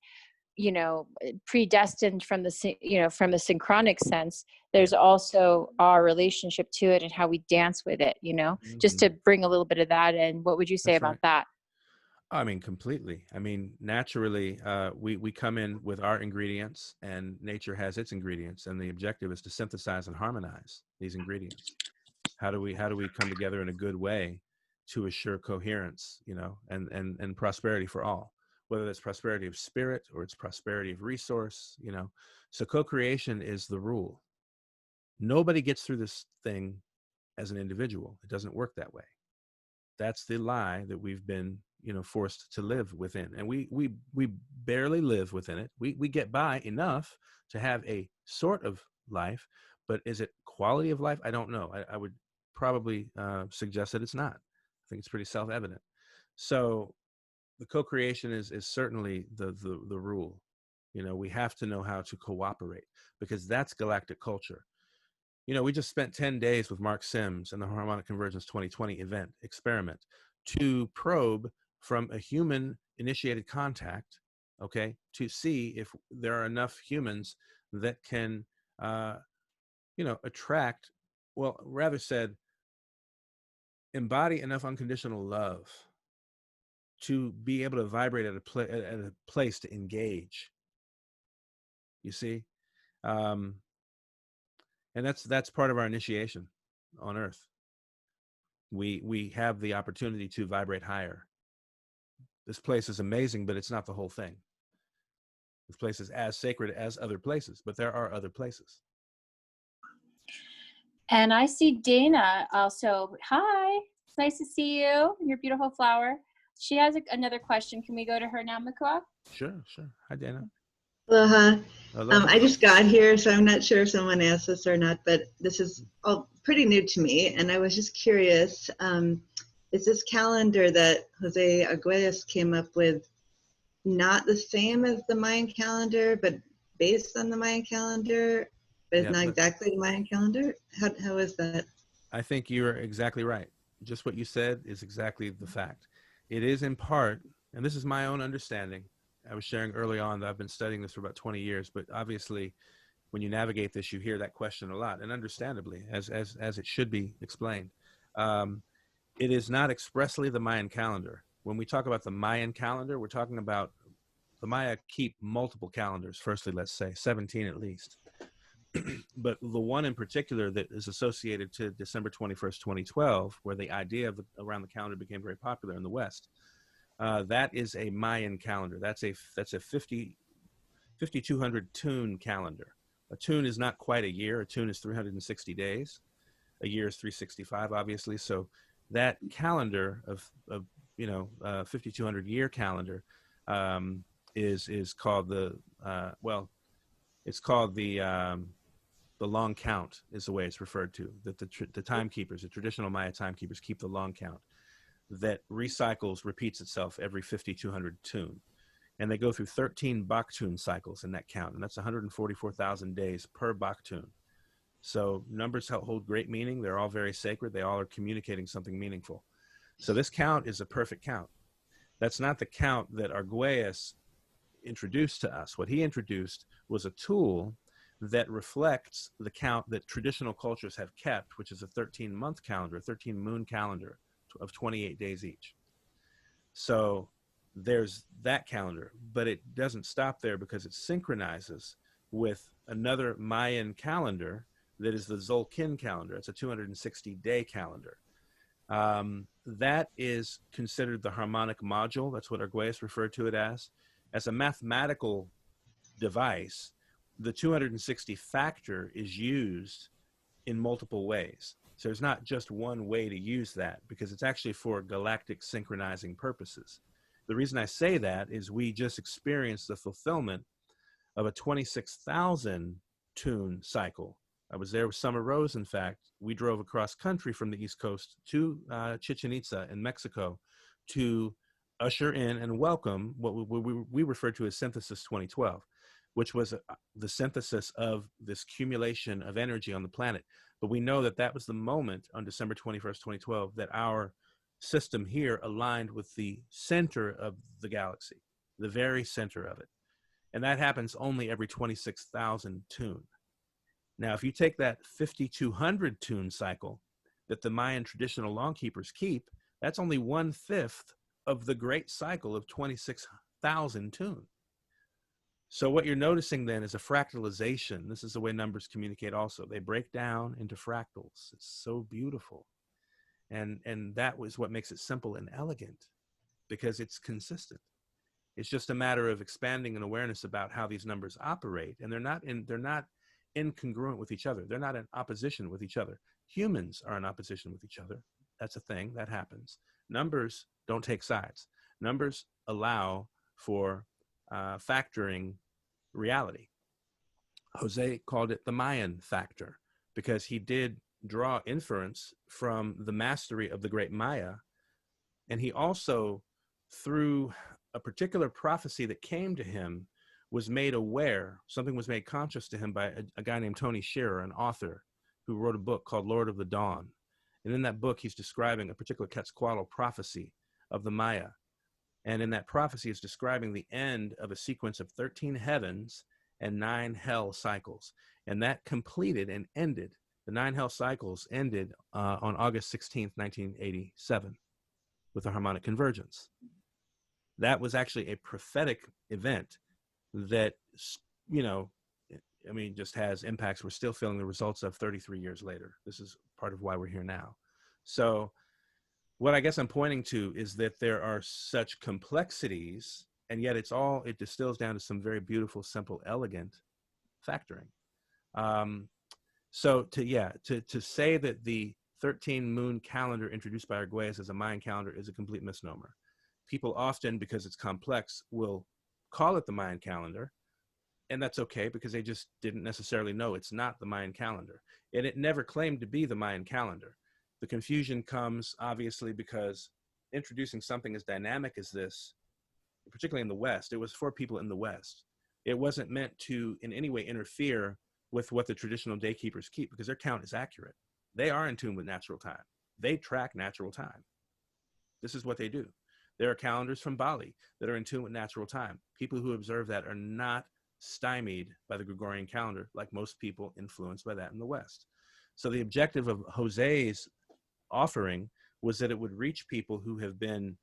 you know, predestined from the, you know, from the synchronic sense, there's also our relationship to it and how we dance with it, you know, just to bring a little bit of that in. What would you say That's about right. that? I mean, completely. I mean, naturally, we come in with our ingredients, and nature has its ingredients, and the objective is to synthesize and harmonize these ingredients. How do we come together in a good way to assure coherence, you know, and prosperity for all, whether that's prosperity of spirit or it's prosperity of resource, you know. So co-creation is the rule. Nobody gets through this thing as an individual. It doesn't work that way. That's the lie that we've been, you know, forced to live within, and we barely live within it. We get by enough to have a sort of life, but is it quality of life? I don't know. I would probably suggest that it's not. I think it's pretty self-evident. So the co-creation is certainly the rule. You know, we have to know how to cooperate, because that's galactic culture. You know, we just spent 10 days with Mark Sims and the Harmonic Convergence 2020 event experiment to probe from a human initiated contact, okay, to see if there are enough humans that can, you know, attract, well, rather said, embody enough unconditional love to be able to vibrate at a place to engage. You see? And that's part of our initiation on Earth. We have the opportunity to vibrate higher. This place is amazing, but it's not the whole thing. This place is as sacred as other places, but there are other places. And I see Dana also. Hi, it's nice to see you, your beautiful flower. She has another question. Can we go to her now, Makua? Sure. Hi, Dana. Aloha. Aloha. I just got here, so I'm not sure if someone asked this or not, but this is all pretty new to me, and I was just curious, is this calendar that Jose Arguelles came up with not the same as the Mayan calendar, but based on the Mayan calendar, but it's not exactly the Mayan calendar? How is that? I think you're exactly right. Just what you said is exactly the fact. It is in part, and this is my own understanding. I was sharing early on that I've been studying this for about 20 years, but obviously when you navigate this, you hear that question a lot, and understandably, as it should be explained. It is not expressly the Mayan calendar. When we talk about the Mayan calendar, we're talking about the Maya keep multiple calendars, firstly, let's say 17 at least. But the one in particular that is associated to December 21st, 2012, where the idea of around the calendar became very popular in the West, that is a Mayan calendar. That's a 5,200 tune calendar. A tune is not quite a year. A tune is 360 days. A year is 365, obviously. So that calendar of 5,200 year calendar is called it's called the long count is the way it's referred to. That the timekeepers, the traditional Maya timekeepers, keep the long count that repeats itself every 5,200 tune. And they go through 13 Baktun cycles in that count. And that's 144,000 days per Baktun. So numbers hold great meaning. They're all very sacred. They all are communicating something meaningful. So this count is a perfect count. That's not the count that Arguelles introduced to us. What he introduced was a tool that reflects the count that traditional cultures have kept, which is a 13-month calendar, a 13-moon calendar of 28 days each. So there's that calendar, but it doesn't stop there because it synchronizes with another Mayan calendar that is the Tzolk'in calendar. It's a 260-day calendar. That is considered the harmonic module. That's what Arguelles referred to it as. As a mathematical device, the 260 factor is used in multiple ways. So there's not just one way to use that, because it's actually for galactic synchronizing purposes. The reason I say that is we just experienced the fulfillment of a 26,000 tune cycle. I was there with Summer Rose, in fact. We drove across country from the East Coast to Chichen Itza in Mexico to usher in and welcome what we refer to as Synthesis 2012, which was the synthesis of this accumulation of energy on the planet. But we know that that was the moment on December 21st, 2012, that our system here aligned with the center of the galaxy, the very center of it. And that happens only every 26,000 tune. Now, if you take that 5,200 tune cycle that the Mayan traditional longkeepers keep, that's only 1/5 of the great cycle of 26,000 tune. So what you're noticing then is a fractalization. This is the way numbers communicate also. They break down into fractals. It's so beautiful. And that was what makes it simple and elegant, because it's consistent. It's just a matter of expanding an awareness about how these numbers operate. And they're not incongruent with each other. They're not in opposition with each other. Humans are in opposition with each other. That's a thing that happens. Numbers don't take sides. Numbers allow for factoring reality. Jose called it the Mayan Factor because he did draw inference from the mastery of the great Maya. And he also, through a particular prophecy that came to him, was made aware, something was made conscious to him by a guy named Tony Shearer, an author who wrote a book called Lord of the Dawn. And in that book, he's describing a particular Quetzalcoatl prophecy of the Maya. And in that prophecy, it's describing the end of a sequence of 13 heavens and 9 hell cycles. And that completed and ended, the 9 hell cycles ended on August 16th, 1987, with a harmonic convergence. That was actually a prophetic event that, you know, I mean, just has impacts we're still feeling the results of 33 years later. This is part of why we're here now. So what I guess I'm pointing to is that there are such complexities, and yet it distills down to some very beautiful, simple, elegant factoring. So to say that the 13 moon calendar introduced by Arguelles as a Mayan calendar is a complete misnomer. People often, because it's complex, will call it the Mayan calendar, and that's okay because they just didn't necessarily know it's not the Mayan calendar. And it never claimed to be the Mayan calendar. The confusion comes obviously because introducing something as dynamic as this, particularly in the West, it was for people in the West. It wasn't meant to in any way interfere with what the traditional day keepers keep, because their count is accurate. They are in tune with natural time. They track natural time. This is what they do. There are calendars from Bali that are in tune with natural time. People who observe that are not stymied by the Gregorian calendar like most people influenced by that in the West. So the objective of Jose's offering was that it would reach people who have been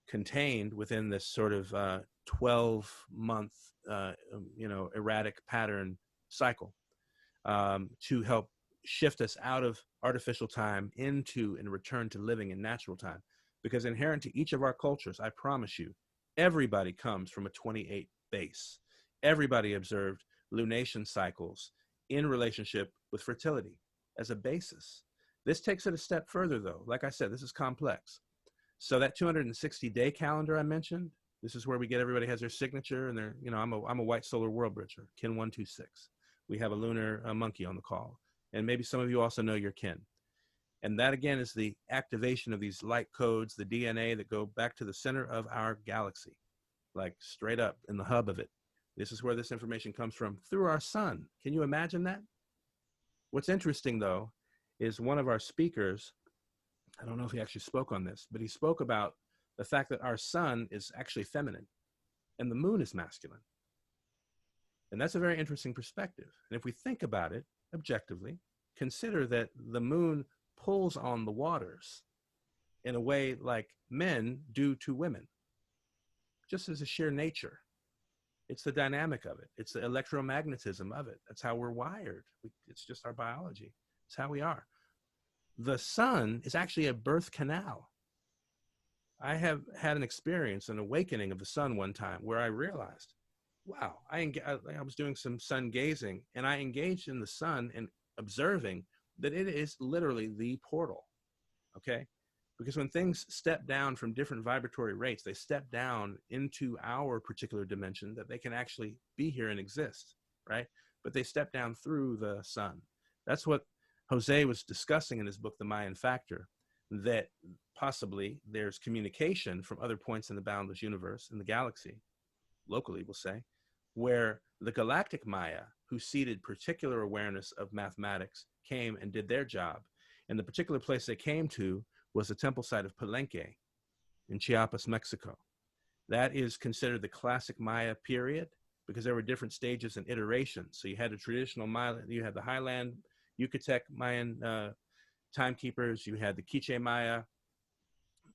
contained within this sort of 12-month, erratic pattern cycle, to help shift us out of artificial time into and return to living in natural time. Because inherent to each of our cultures, I promise you, everybody comes from a 28 base. Everybody observed lunation cycles in relationship with fertility as a basis. This takes it a step further, though. Like I said, this is complex. So that 260-day calendar I mentioned, this is where we get everybody has their signature, and they're, I'm a white solar world bridger, kin 126. We have a lunar monkey on the call, and maybe some of you also know your kin. And that again is the activation of these light codes, the DNA that go back to the center of our galaxy, like straight up in the hub of it. This is where this information comes from, through our sun. Can you imagine that? What's interesting, though, is one of our speakers, I don't know if he actually spoke on this, but he spoke about the fact that our sun is actually feminine and the moon is masculine. And that's a very interesting perspective. And if we think about it objectively, consider that the moon pulls on the waters in a way like men do to women, just as a sheer nature. It's the dynamic of it. It's the electromagnetism of it. That's how we're wired. It's just our biology. It's how we are. The sun is actually a birth canal. I have had an experience, an awakening of the sun one time where I realized, wow, I was doing some sun gazing, and I engaged in the sun and observing that it is literally the portal, okay? Because when things step down from different vibratory rates, they step down into our particular dimension that they can actually be here and exist, right? But they step down through the sun. That's what Jose was discussing in his book, The Mayan Factor, that possibly there's communication from other points in the boundless universe, in the galaxy, locally we'll say, where the galactic Maya, who seeded particular awareness of mathematics, came and did their job. And the particular place they came to was the temple site of Palenque in Chiapas, Mexico. That is considered the classic Maya period because there were different stages and iterations. So you had a traditional Maya, you had the highland Yucatec Mayan timekeepers, you had the Quiche Maya,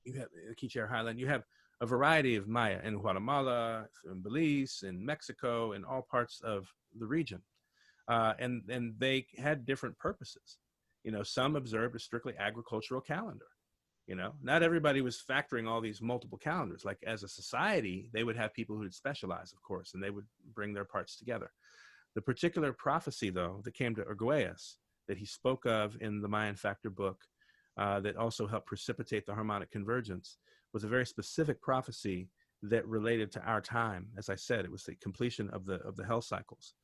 you have the Quiche or Highland, you have a variety of Maya in Guatemala, in Belize, in Mexico, in all parts of the region. And they had different purposes. You know, some observed a strictly agricultural calendar. You know, not everybody was factoring all these multiple calendars. Like as a society, they would have people who would specialize, of course, and they would bring their parts together. The particular prophecy, though, that came to Arguelles, that he spoke of in the Mayan Factor book, that also helped precipitate the harmonic convergence, was a very specific prophecy that related to our time. As I said, it was the completion of the hell cycles.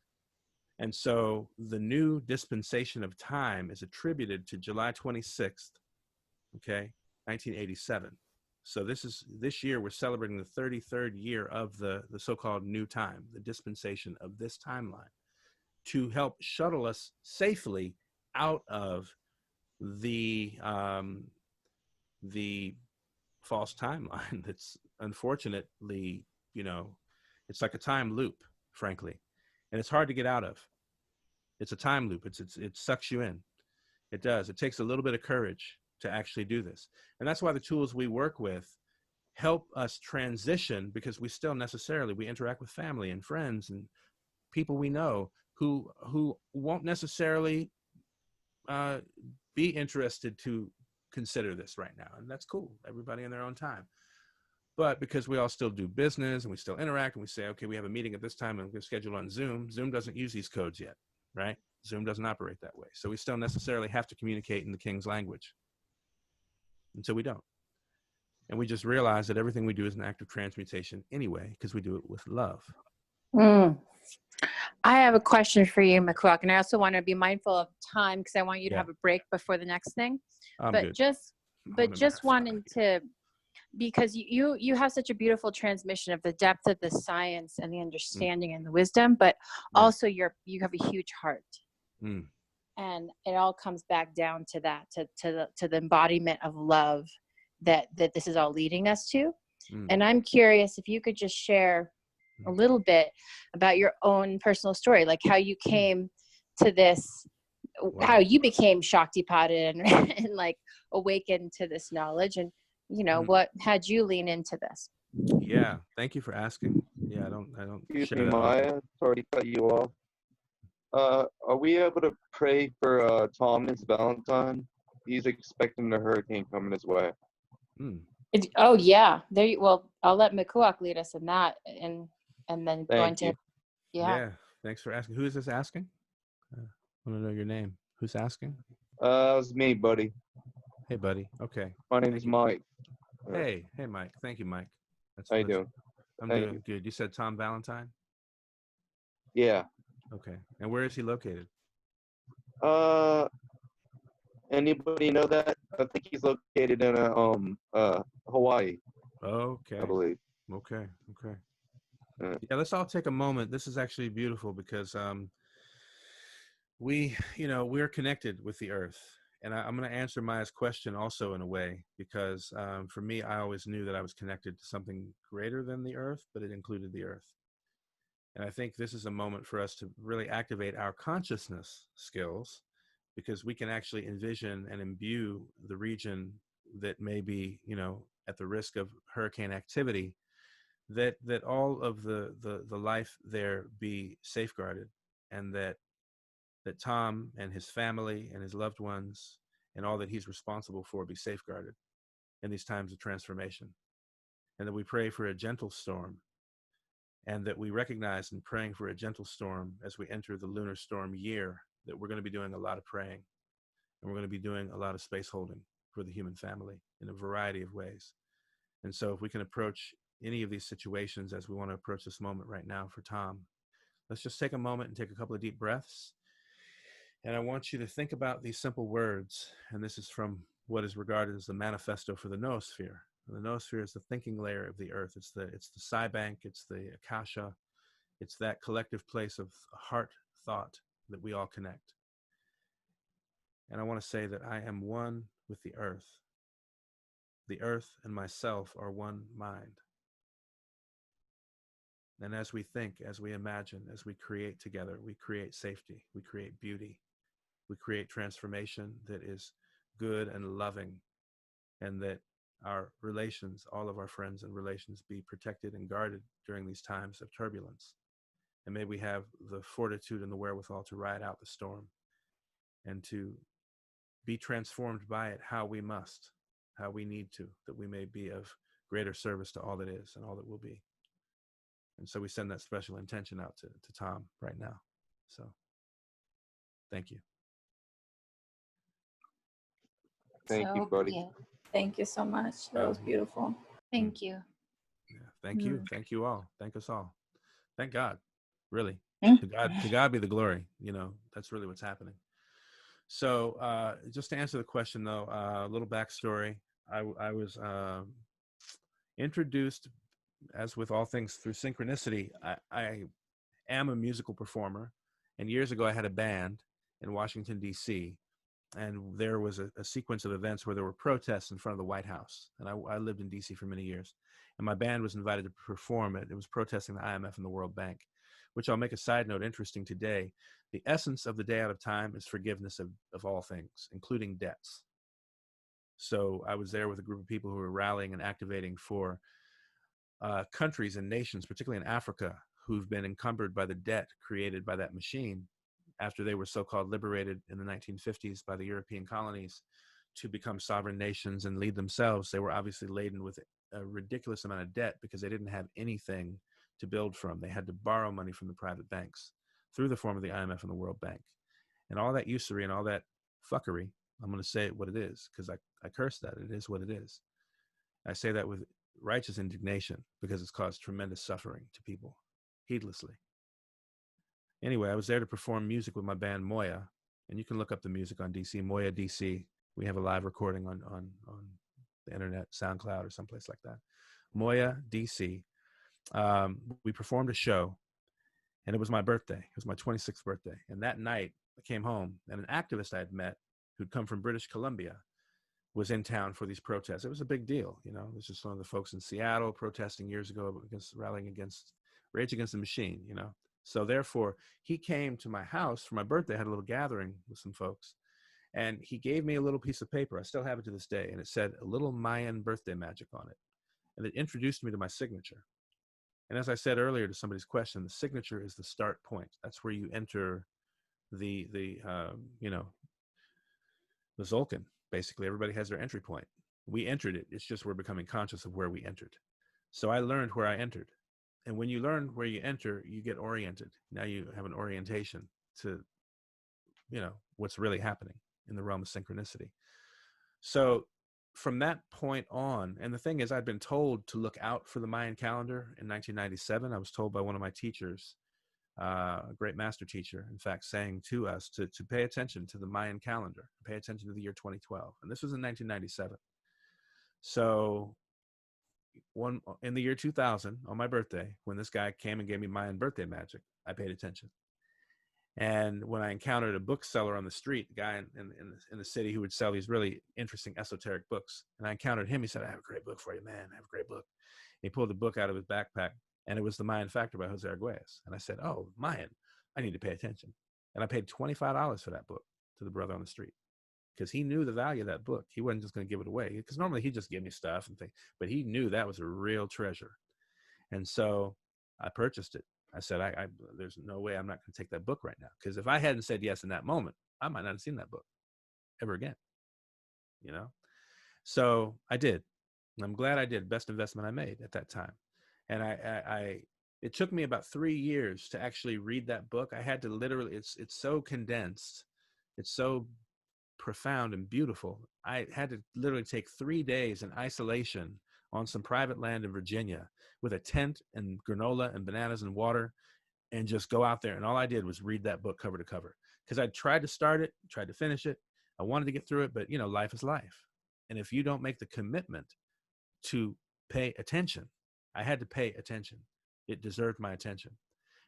And so the new dispensation of time is attributed to July 26th, okay, 1987. So this year we're celebrating the 33rd year of the so-called new time, the dispensation of this timeline, to help shuttle us safely out of the false timeline that's unfortunately, you know, it's like a time loop, frankly, and it's hard to get out of. It's a time loop. It sucks you in. It does. It takes a little bit of courage to actually do this. And that's why the tools we work with help us transition, because we still necessarily, we interact with family and friends and people we know who won't necessarily be interested to consider this right now. And that's cool. Everybody in their own time. But because we all still do business and we still interact and we say, okay, we have a meeting at this time and we're scheduled on Zoom. Zoom doesn't use these codes yet, right? Zoom doesn't operate that way. So we still necessarily have to communicate in the King's language. Until we don't. And we just realize that everything we do is an act of transmutation anyway, because we do it with love. Mm. I have a question for you, McQuack, and I also want to be mindful of time because I want you to have a break before the next thing. But just wanting to, because you have such a beautiful transmission of the depth of the science and the understanding and the wisdom, but also you have a huge heart. Mm. And it all comes back down to that, to the embodiment of love that this is all leading us to. Mm. And I'm curious if you could just share a little bit about your own personal story, like how you came to this, how you became Shaktipated and like awakened to this knowledge, and you know what had you lean into this. Yeah, thank you for asking. Yeah, I don't. Excuse me, Maya. Sorry to cut you off. Are we able to pray for Thomas Valentine? He's expecting the hurricane coming his way. Oh yeah, well, I'll let McQuack lead us in that, and then going to. Yeah. Thanks for asking. Who is this asking? I want to know your name. Who's asking? It was me, buddy. Hey, buddy. Okay. My name is Mike. Hey, Mike. Thank you, Mike. How you doing? I'm doing good. You said Tom Valentine? Yeah. Okay. And where is he located? Anybody know that? I think he's located in Hawaii. Okay. I believe. Okay. Yeah, let's all take a moment. This is actually beautiful because we're connected with the earth. And I'm going to answer Maya's question also in a way, because for me, I always knew that I was connected to something greater than the earth, but it included the earth. And I think this is a moment for us to really activate our consciousness skills, because we can actually envision and imbue the region that may be, at the risk of hurricane activity, that all of the life there be safeguarded, and that Tom and his family and his loved ones and all that he's responsible for be safeguarded in these times of transformation. And that we pray for a gentle storm, and that we recognize in praying for a gentle storm as we enter the lunar storm year that we're going to be doing a lot of praying, and we're going to be doing a lot of space holding. for the human family in a variety of ways. And so if we can approach any of these situations as we want to approach this moment right now for Tom, let's just take a moment and take a couple of deep breaths. And I want you to think about these simple words. And this is from what is regarded as the manifesto for the noosphere. The noosphere is the thinking layer of the earth. It's the Psi Bank, it's the Akasha, it's that collective place of heart thought that we all connect. And I want to say that I am one with the earth. The earth and myself are one mind. And as we think, as we imagine, as we create together, we create safety, we create beauty, we create transformation that is good and loving, and that our relations, all of our friends and relations, be protected and guarded during these times of turbulence. And may we have the fortitude and the wherewithal to ride out the storm and to be transformed by it how we must, how we need to, that we may be of greater service to all that is and all that will be. And so we send that special intention out to Tom right now. So thank you. Thank you, buddy. Yeah. Thank you so much. That was beautiful. Thank you. Yeah, thank you. Thank you all. Thank us all. Thank God. Really. Mm. To God be the glory. You know, that's really what's happening. So just to answer the question though, a little backstory. I was introduced, as with all things, through synchronicity. I am a musical performer, and years ago I had a band in Washington, D.C., and there was a sequence of events where there were protests in front of the White House. And I lived in D.C. for many years, and my band was invited to perform it. It was protesting the IMF and the World Bank, which I'll make a side note interesting today. The essence of the Day Out of Time is forgiveness of all things, including debts. So I was there with a group of people who were rallying and activating for countries and nations, particularly in Africa, who've been encumbered by the debt created by that machine after they were so-called liberated in the 1950s by the European colonies to become sovereign nations and lead themselves. They were obviously laden with a ridiculous amount of debt because they didn't have anything to build from. They had to borrow money from the private banks through the form of the IMF and the World Bank. And all that usury and all that fuckery, I'm going to say what it is because I curse that. It is what it is. I say that with righteous indignation because it's caused tremendous suffering to people heedlessly. Anyway, I was there to perform music with my band Moya, and you can look up the music on DC, Moya DC. We have a live recording on the internet, SoundCloud or someplace like that. Moya DC. We performed a show, and it was my birthday. It was my 26th birthday. And that night, I came home, and an activist I had met who'd come from British Columbia was in town for these protests. It was a big deal, you know. It was just one of the folks in Seattle protesting years ago against rallying against Rage Against the Machine, you know. So therefore, he came to my house for my birthday. I had a little gathering with some folks, and he gave me a little piece of paper. I still have it to this day, and it said a little Mayan birthday magic on it, and it introduced me to my signature. And as I said earlier to somebody's question, the signature is the start point. That's where you enter the Zolkin. Basically, everybody has their entry point. We entered it. It's just we're becoming conscious of where we entered. So I learned where I entered. And when you learn where you enter, you get oriented. Now you have an orientation to, you know, what's really happening in the realm of synchronicity. So from that point on, and the thing is, I'd been told to look out for the Mayan calendar in 1997. I was told by one of my teachers, a great master teacher, in fact, saying to us to pay attention to the Mayan calendar, pay attention to the year 2012. And this was in 1997. So in the year 2000, on my birthday, when this guy came and gave me Mayan birthday magic, I paid attention. And when I encountered a bookseller on the street, a guy in the city who would sell these really interesting esoteric books, and I encountered him, he said, "I have a great book for you, man. I have a great book." And he pulled the book out of his backpack, and it was The Mayan Factor by Jose Arguelles. And I said, "Oh, Mayan, I need to pay attention." And I paid $25 for that book to the brother on the street because he knew the value of that book. He wasn't just going to give it away because normally he'd just give me stuff and things, but he knew that was a real treasure. And so I purchased it. I said, there's no way I'm not going to take that book right now. Because if I hadn't said yes in that moment, I might not have seen that book ever again, you know? So I did. And I'm glad I did. Best investment I made at that time. And it took me about 3 years to actually read that book. I had to literally, it's so condensed. It's so profound and beautiful. I had to literally take 3 days in isolation on some private land in Virginia with a tent and granola and bananas and water, and just go out there. And all I did was read that book cover to cover, because I tried to start it, tried to finish it. I wanted to get through it, but you know, life is life. And if you don't make the commitment to pay attention, I had to pay attention. It deserved my attention.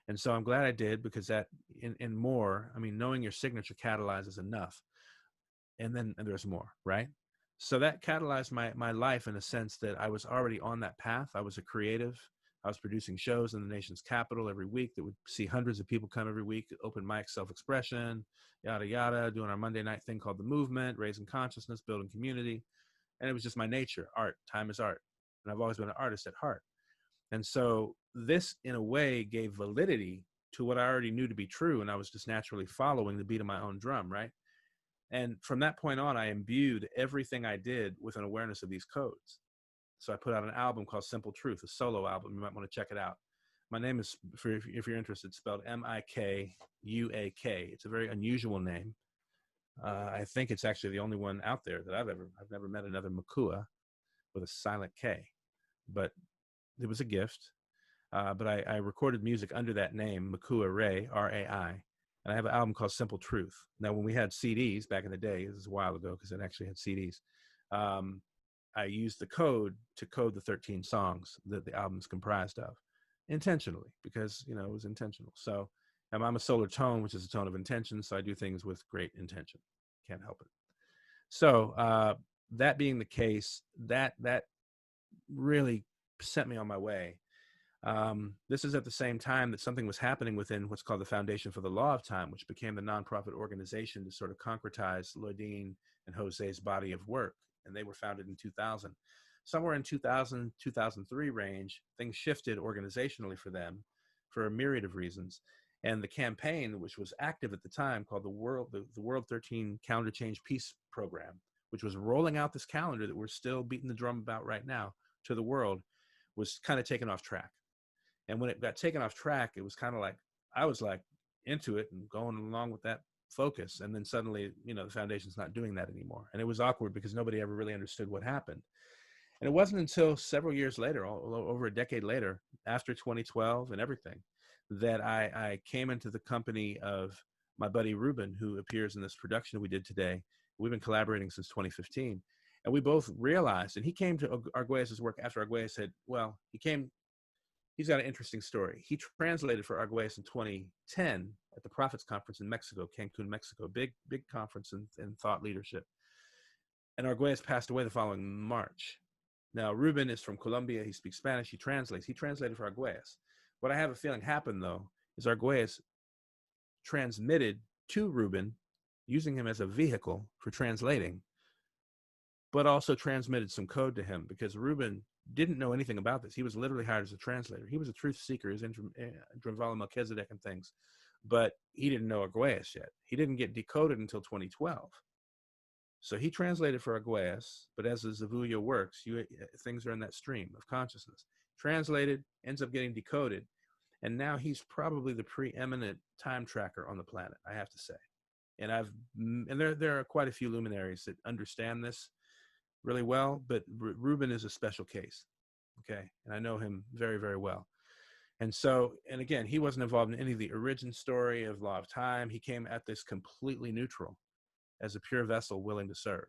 And so I'm glad I did, because that and more, I mean, knowing your signature catalyzes enough. And then there's more, right? So that catalyzed my life in a sense that I was already on that path. I was a creative. I was producing shows in the nation's capital every week that would see hundreds of people come every week, open mic, self-expression, yada, yada, doing our Monday night thing called The Movement, raising consciousness, building community. And it was just my nature, art, time is art. And I've always been an artist at heart. And so this, in a way, gave validity to what I already knew to be true. And I was just naturally following the beat of my own drum, right? And from that point on, I imbued everything I did with an awareness of these codes. So I put out an album called Simple Truth, a solo album. You might want to check it out. My name is, if you're interested, spelled Mikuak. It's a very unusual name. I think it's actually the only one out there that I've never met another Makua with a silent K, but it was a gift. But I recorded music under that name, Makua Ray, R-A-I. And I have an album called Simple Truth. Now, when we had CDs back in the day, this is a while ago because it actually had CDs, I used the code to code the 13 songs that the album's comprised of, intentionally, because, you know, it was intentional. So I'm a solar tone, which is a tone of intention. So I do things with great intention. Can't help it. So that being the case, that really set me on my way. This is at the same time that something was happening within what's called the Foundation for the Law of Time, which became the nonprofit organization to sort of concretize Lloydine and Jose's body of work. And they were founded in 2000. Somewhere in 2000, 2003 range, things shifted organizationally for them for a myriad of reasons. And the campaign, which was active at the time, called the World 13 Calendar Change Peace Program, which was rolling out this calendar that we're still beating the drum about right now to the world, was kind of taken off track. And when it got taken off track, it was kind of like, I was like into it and going along with that focus. And then suddenly, you know, the foundation's not doing that anymore. And it was awkward because nobody ever really understood what happened. And it wasn't until several years later, over a decade later, after 2012 and everything, that I came into the company of my buddy Ruben, who appears in this production we did today. We've been collaborating since 2015. And we both realized, and he came to Arguelles' work after Arguelles had, well, he's got an interesting story. He translated for Arguelles in 2010 at the Prophets Conference in Mexico, Cancun, Mexico, big conference in thought leadership. And Arguelles passed away the following March. Now, Ruben is from Colombia. He speaks Spanish. He translates. He translated for Arguelles. What I have a feeling happened, though, is Arguelles transmitted to Ruben, using him as a vehicle for translating, but also transmitted some code to him, because Ruben didn't know anything about this. He was literally hired as a translator. He was a truth seeker. He was in Drimvala Melchizedek and things, but he didn't know Arguelles yet. He didn't get decoded until 2012. So he translated for Arguelles, but as the Zavuya works, things are in that stream of consciousness. Translated, ends up getting decoded, and now he's probably the preeminent time tracker on the planet, I have to say. And there are quite a few luminaries that understand this really well, but Ruben is a special case, okay? And I know him very, very well. And so, and again, he wasn't involved in any of the origin story of Law of Time. He came at this completely neutral, as a pure vessel willing to serve.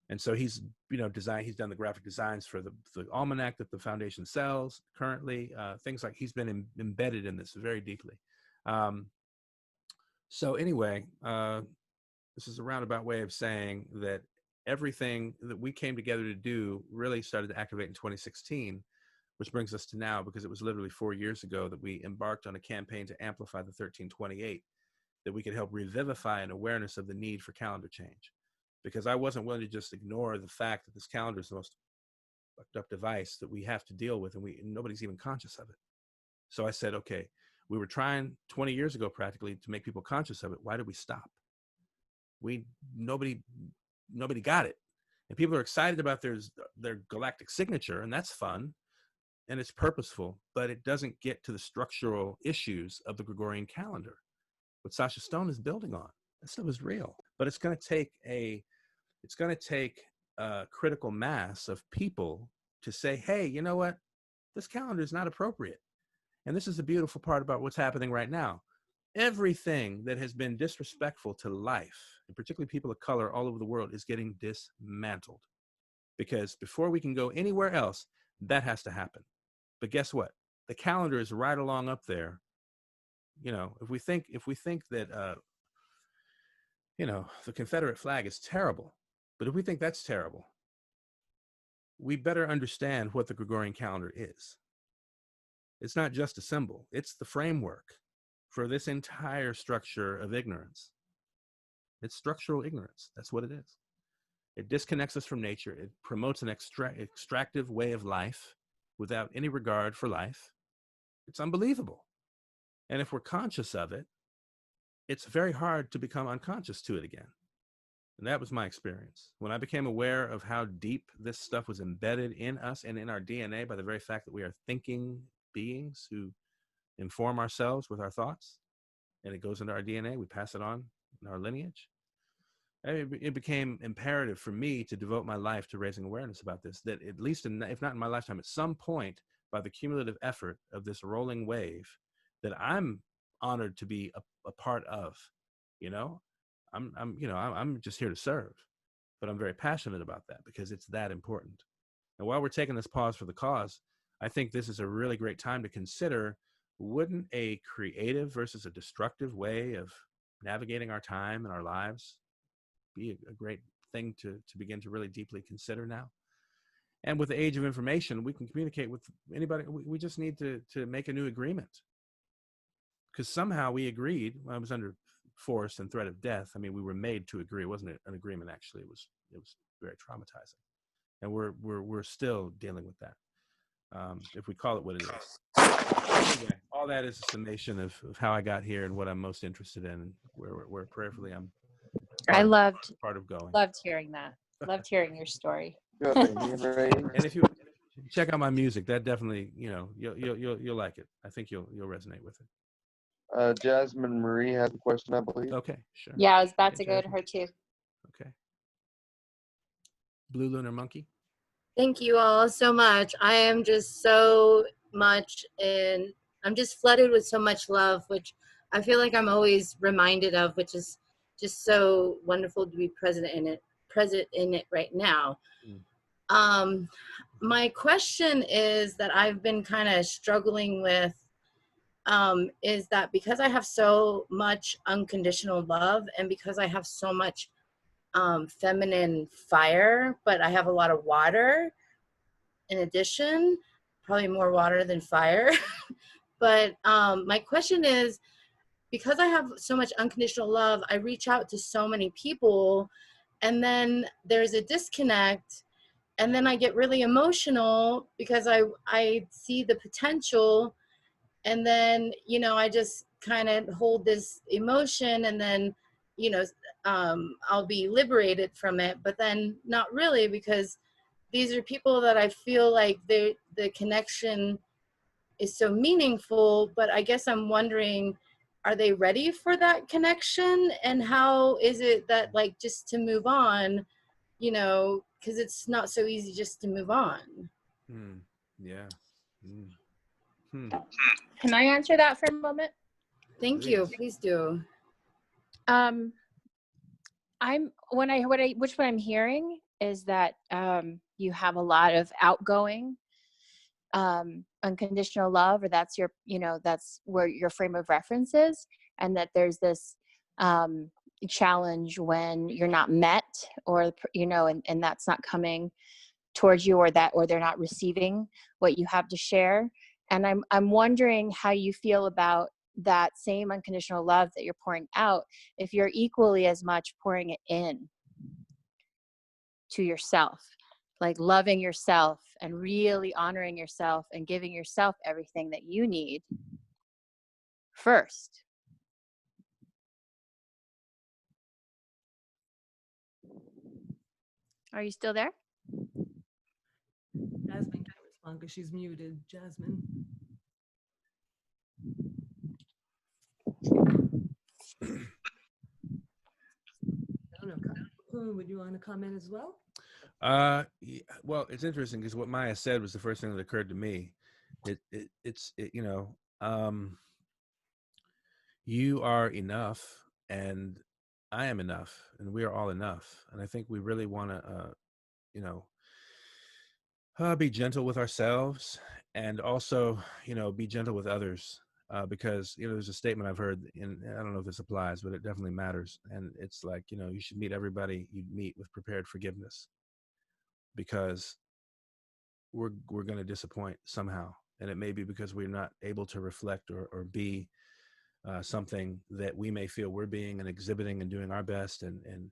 And so he's, he's done the graphic designs for the almanac that the foundation sells currently, things like, he's been embedded in this very deeply. So anyway, this is a roundabout way of saying that everything that we came together to do really started to activate in 2016, which brings us to now, because it was literally 4 years ago that we embarked on a campaign to amplify the 1328, that we could help revivify an awareness of the need for calendar change. Because I wasn't willing to just ignore the fact that this calendar is the most fucked up device that we have to deal with, and nobody's even conscious of it. So I said, okay, we were trying 20 years ago practically to make people conscious of it. Why did we stop? Nobody got it. And people are excited about their galactic signature, and that's fun and it's purposeful, but it doesn't get to the structural issues of the Gregorian calendar, what Sasha Stone is building on. That stuff is real, but it's going to take a critical mass of people to say, hey, you know what? This calendar is not appropriate. And this is the beautiful part about what's happening right now. Everything that has been disrespectful to life, and particularly people of color all over the world, is getting dismantled. Because before we can go anywhere else, that has to happen. But guess what? The calendar is right along up there. You know, if we think that you know, the Confederate flag is terrible, but if we think that's terrible, we better understand what the Gregorian calendar is. It's not just a symbol, it's the framework for this entire structure of ignorance. It's structural ignorance. That's what it is. It disconnects us from nature. It promotes an extractive way of life without any regard for life. It's unbelievable. And if we're conscious of it, it's very hard to become unconscious to it again. And that was my experience. When I became aware of how deep this stuff was embedded in us and in our DNA by the very fact that we are thinking beings who inform ourselves with our thoughts, and it goes into our DNA, we pass it on in our lineage. It became imperative for me to devote my life to raising awareness about this, that at least, if not in my lifetime, at some point, by the cumulative effort of this rolling wave that I'm honored to be a part of, you know, I'm just here to serve, but I'm very passionate about that because it's that important. And while we're taking this pause for the cause, I think this is a really great time to consider, wouldn't a creative versus a destructive way of navigating our time and our lives be a great thing to begin to really deeply consider now? And with the age of information, we can communicate with anybody. We just need to make a new agreement, because somehow we agreed. When I was under force and threat of death, I mean, we were made to agree. It wasn't an agreement, actually. It was very traumatizing, and we're still dealing with that, if we call it what it is. Anyway, all that is a summation of how I got here and what I'm most interested in, and where prayerfully I'm part of going. Loved hearing that. Loved hearing your story. And if you check out my music, that definitely, you know, you'll like it. I think you'll resonate with it. Jasmine Marie has a question, I believe. Okay, sure. Yeah, I was about to go to her too. Okay. Blue Lunar Monkey. Thank you all so much. I am just so much I'm just flooded with so much love, which I feel like I'm always reminded of, which is just so wonderful to be present in it right now. My question is that I've been kind of struggling with, is that because I have so much unconditional love and because I have so much feminine fire, but I have a lot of water in addition, probably more water than fire. But my question is, because I have so much unconditional love, I reach out to so many people, and then there's a disconnect, and then I get really emotional because I see the potential, and then, you know, I just kind of hold this emotion, and then, you know, I'll be liberated from it, but then not really, because these are people that I feel like the connection is so meaningful, but I guess I'm wondering, are they ready for that connection? And how is it that, like, just to move on, you know, because it's not so easy just to move on. Yeah. Can I answer that for a moment? Thank you. Please do. What I'm hearing is that you have a lot of outgoing unconditional love, or that's your, you know, that's where your frame of reference is, and that there's this challenge when you're not met, or, you know, and that's not coming towards you, or they're not receiving what you have to share. And I'm wondering how you feel about that same unconditional love that you're pouring out, if you're equally as much pouring it in to yourself, like loving yourself and really honoring yourself and giving yourself everything that you need first. Are you still there? Jasmine can't respond because she's muted. Jasmine. Cocoon, would you want to comment as well? Well, it's interesting because what Maya said was the first thing that occurred to me. You know, you are enough, and I am enough, and we are all enough. And I think we really want to, you know, be gentle with ourselves, and also, you know, be gentle with others. Because, you know, there's a statement I've heard, and I don't know if this applies, but it definitely matters. And it's like, you know, you should meet everybody you meet with prepared forgiveness, because we're going to disappoint somehow. And it may be because we're not able to reflect or be something that we may feel we're being and exhibiting and doing our best. And